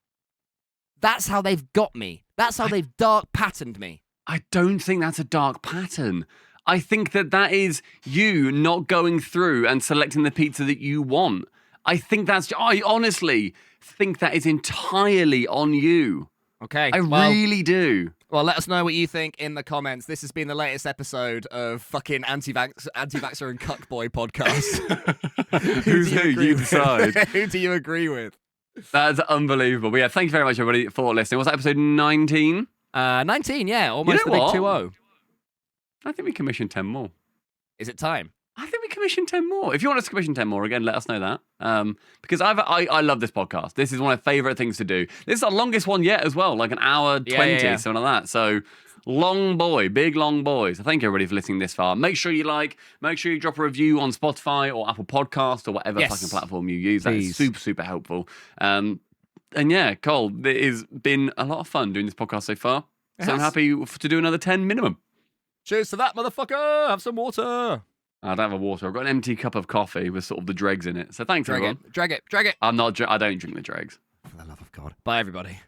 That's how they've got me. That's how they've dark patterned me. I don't think that's a dark pattern. I think that is you not going through and selecting the pizza that you want. I honestly think that is entirely on you. Okay. I really do. Well, let us know what you think in the comments. This has been the latest episode of fucking anti-vaxxer and cuckboy podcast. Who's who? You decide. Who do you agree with? That's unbelievable. But yeah, thank you very much, everybody, for listening. Was that episode 19? 19, yeah, almost the big 2-0. I think we commissioned 10 more. Is it time? I think we commissioned 10 more. If you want us to commission 10 more, again, let us know that. Because I love this podcast. This is one of my favorite things to do. This is our longest one yet as well, like an hour 20, something like that. So long boy, big long boy. So thank you everybody for listening this far. Make sure you drop a review on Spotify or Apple Podcast or whatever fucking platform you use. That is super, super helpful. And yeah, Cole, it has been a lot of fun doing this podcast so far. So I'm happy to do another 10 minimum. Cheers to that, motherfucker. Have some water. I don't have a water. I've got an empty cup of coffee with sort of the dregs in it. So thanks, everyone. Drag it. I don't drink the dregs. For the love of God. Bye, everybody.